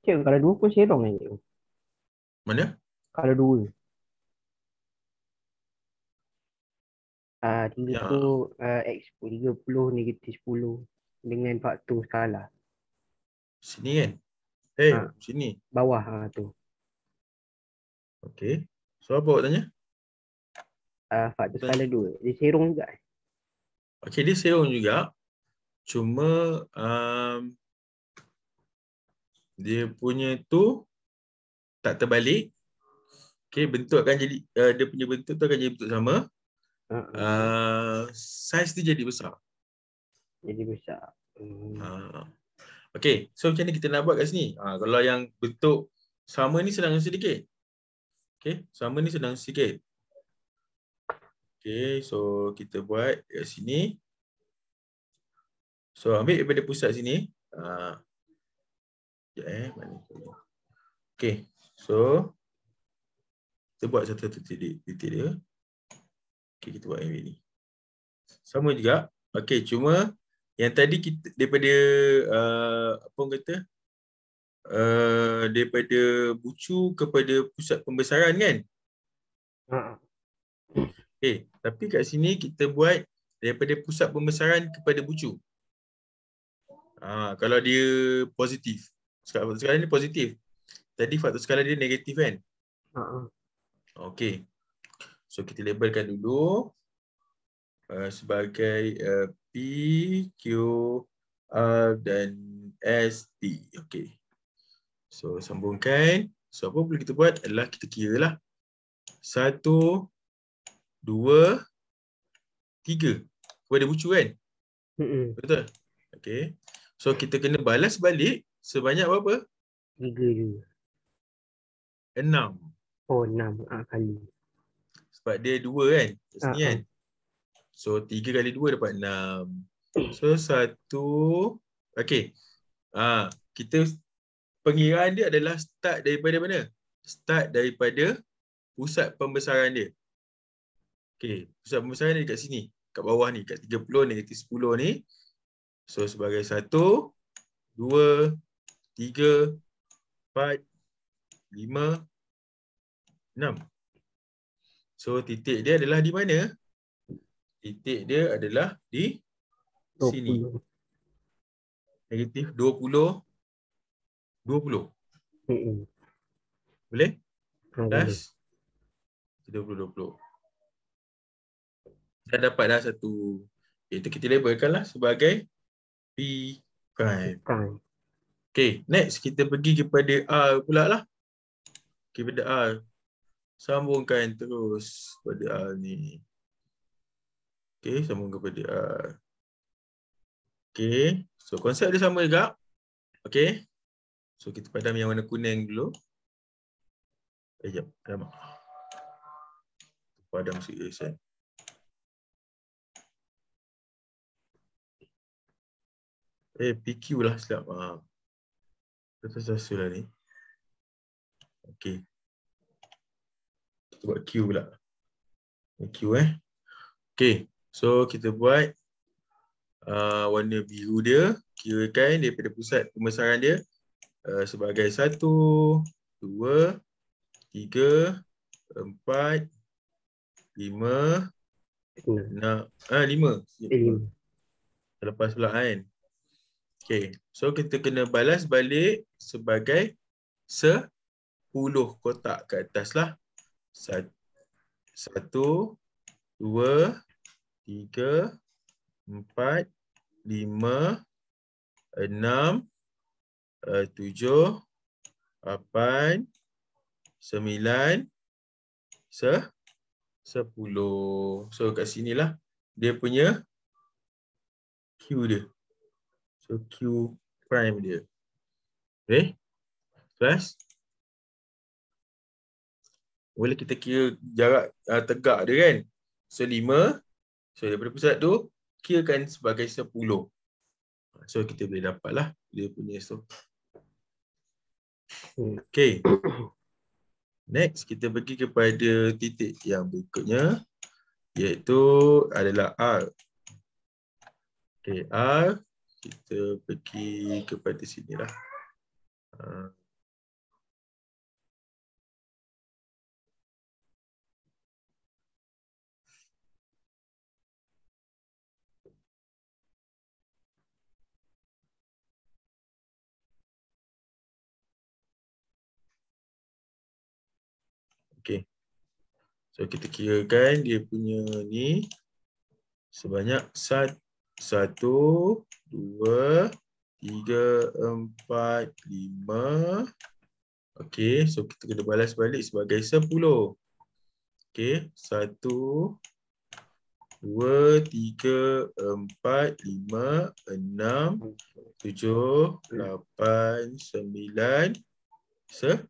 Cik, kalau dua pun serong kan cikgu? Mana? Kalau dua. Tiga Ya. tu X 30 negatif 10 dengan faktor skala. Sini kan? Ah, Sini. bawah tu. Okey. So apa awak tanya? Faktor Tanya. skala 2. Dia serong juga. Okey, dia serong juga. Cuma dia punya tu tak terbalik. Okey, bentuk akan jadi dia punya bentuk tu akan jadi bentuk sama. Saiz dia jadi besar. Jadi besar. Okey, so macam ni kita nak buat kat sini. Kalau yang bentuk sama ni senang sedikit. Okey, sama ni senang sikit. Okey, so kita buat kat sini. So ambil daripada pusat sini. Mana tu? Okey, so kita buat satu-satu titik dia. Okey, kita buat yang ini. Sama juga. Okey, cuma yang tadi kita daripada apa orang kata? Daripada bucu kepada pusat pembesaran kan? Okey, tapi kat sini kita buat daripada pusat pembesaran kepada bucu. Kalau dia positif. Sekarang ni positif. Tadi faktor skala dia negatif kan? Okey. So kita labelkan dulu sebagai P, Q, R dan S, T. Okey. So sambungkan. So apa boleh kita buat adalah kita kira lah. 1, 2, 3. Kepada bucu kan? Betul? Okey. So kita kena balas balik sebanyak berapa? 3 je. 6. Oh, 6 kali. Sebab dia 2 kan? Kat sini kan? So 3 kali 2 dapat 6. So 1. Okey. Kita pengiraan dia adalah start daripada mana? Start daripada pusat pembesaran dia. Okey, pusat pembesaran dia kat sini. Kat bawah ni, kat 30 negatif 10 ni. So sebagai 1, 2, 3, 4, 5, 6. So titik dia adalah di mana? Titik dia adalah di 20. sini. Negatif 20, 20. Boleh? Plus 20, 20. Dah dapat dah satu. Itu kita labelkan lah sebagai P prime. Okay, next kita pergi kepada R pula lah. Kepada R. Sambungkan terus pada R ni. Okay, sambung kepada R. Okay, so konsep dia sama juga. Okay, so kita padam yang warna kuning dulu. Sekejap, alamak. Padam sikit kan. PQ lah silap. Betul lah ni. Okay. Kita buat Q pula. Q Okay. So kita buat warna biru dia. Kirakan daripada pusat pembesaran dia sebagai 1, 2, 3, 4, 5, 5. Lepas pula kan. Okay. So kita kena balas balik sebagai 10 kotak ke atas lah. 1, 2, 3, 4, 5, 6, 7, 8, 9, 10. So kat sinilah dia punya Q dia. So Q prime dia. Okay. Plus. Boleh kita kira jarak tegak dia kan. So 5. So daripada pusat tu kirakan sebagai 10. So kita boleh dapat lah dia punya so. Okay. Next kita pergi kepada titik yang berikutnya. Iaitu adalah R. Okay, R. Kita pergi kepada sini lah. Okey. So kita kirakan dia punya ni sebanyak 1, 2, 3, 4, 5. Okey, so kita kena balas balik sebagai 10. Okey, 1, 2, 3, 4, 5, 6, 7, 8, 9, 10.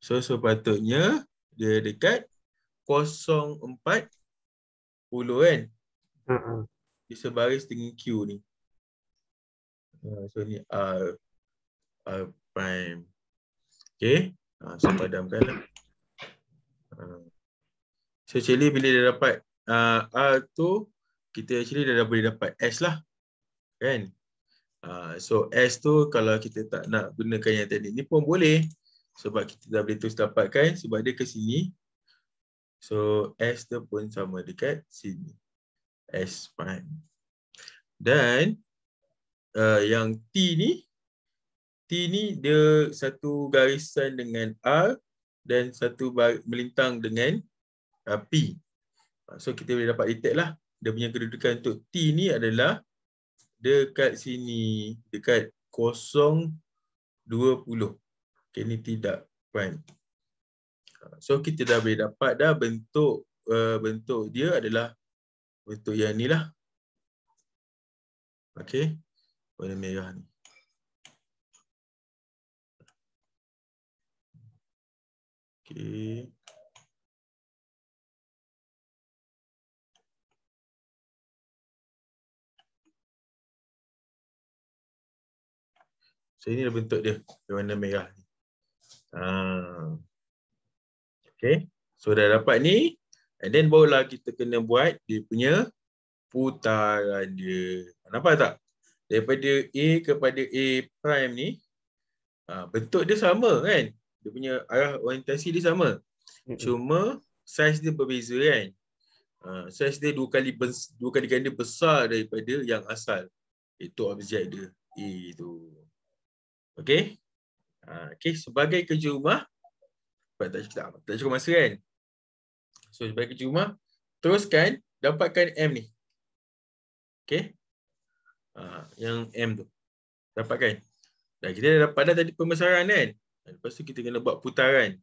So sepatutnya dia dekat 0,4 kan? Dia sebaris dengan Q ni. So ni R prime. Okay. So padamkanlah. So actually bila dia dapat R tu, kita actually dah boleh dapat S lah. Kan? So S tu kalau kita tak nak gunakan yang tadi ni pun boleh. Sebab kita dah boleh terus dapatkan sebab dia ke sini. So S tu pun sama dekat sini. S prime. Dan yang T ni dia satu garisan dengan R dan satu melintang dengan P. So kita boleh dapat detect lah. Dia punya kedudukan untuk T ni adalah dekat sini, dekat 0,20. Okay, ni tidak prime. So kita dah boleh dapat dah bentuk dia adalah bentuk yang ni lah. Okay, warna merah ni. Okay. So inilah bentuk dia warna merah ni. Okay. So dah dapat ni. And then barulah kita kena buat dia punya putaran dia. Nampak tak? Daripada A kepada A prime ni, bentuk dia sama kan? Dia punya arah orientasi dia sama. Cuma saiz dia berbeza kan? Saiz dia dua kali ganda besar daripada yang asal. Itu objek dia. A tu. Okay? Okay, sebagai kerja rumah, tak cukup masa kan? So sebagai kerja rumah, teruskan dapatkan M ni. Okay? Yang M tu. Dapatkan. Dan kita dah dapat dah tadi pembesaran kan? Lepas tu kita kena buat putaran.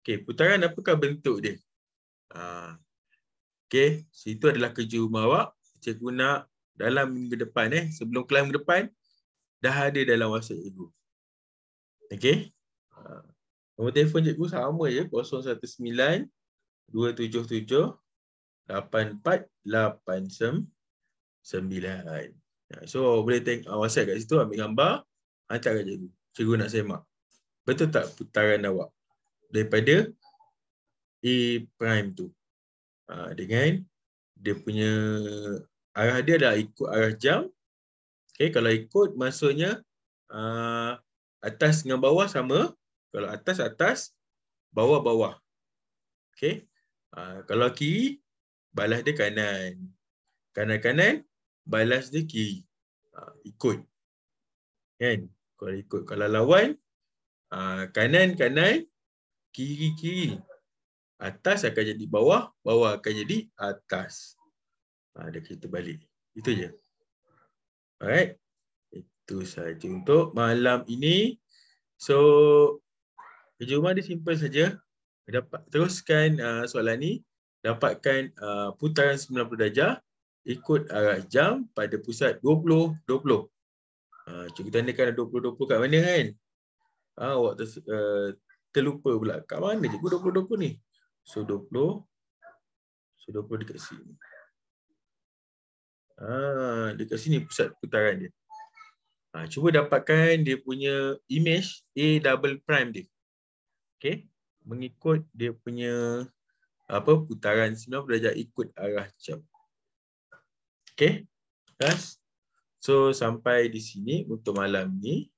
Okay, putaran apakah bentuk dia? Okay, so itu adalah kerja rumah awak. Cikgu nak dalam minggu depan sebelum kelas minggu depan, dah ada dalam WhatsApp cikgu. Okay? Nombor telefon cikgu sama je, 019 277 8489. So boleh tengok WhatsApp kat situ, ambil gambar, hantar kat cikgu. Cikgu nak semak. Betul tak putaran awak daripada A prime tu? Dengan dia punya arah dia adalah ikut arah jam. Okay, kalau ikut maksudnya atas dengan bawah sama. Kalau atas, bawah. Okay. Kalau kiri, balas dia kanan. Kanan, balas dia kiri. Ikut. Kan? Kalau ikut. Kalau lawan, kanan, kiri. Atas akan jadi bawah akan jadi atas. Dia kita balik. Itu je. Alright. Itu saja untuk malam ini. So, kerja rumah dia simple saja. Teruskan soalan ni. Dapatkan putaran 90 darjah ikut arah jam pada pusat 20-20. Cikgu tandakan 20-20 kat mana kan? Awak terlupa pula. Kat mana cikgu 20-20 ni? So 20 dekat sini. Dekat sini pusat putaran dia. Cuba dapatkan dia punya image A double prime dia. Okay. Mengikut dia punya putaran 90 darjah ikut arah jam. Okay. So sampai di sini untuk malam ni.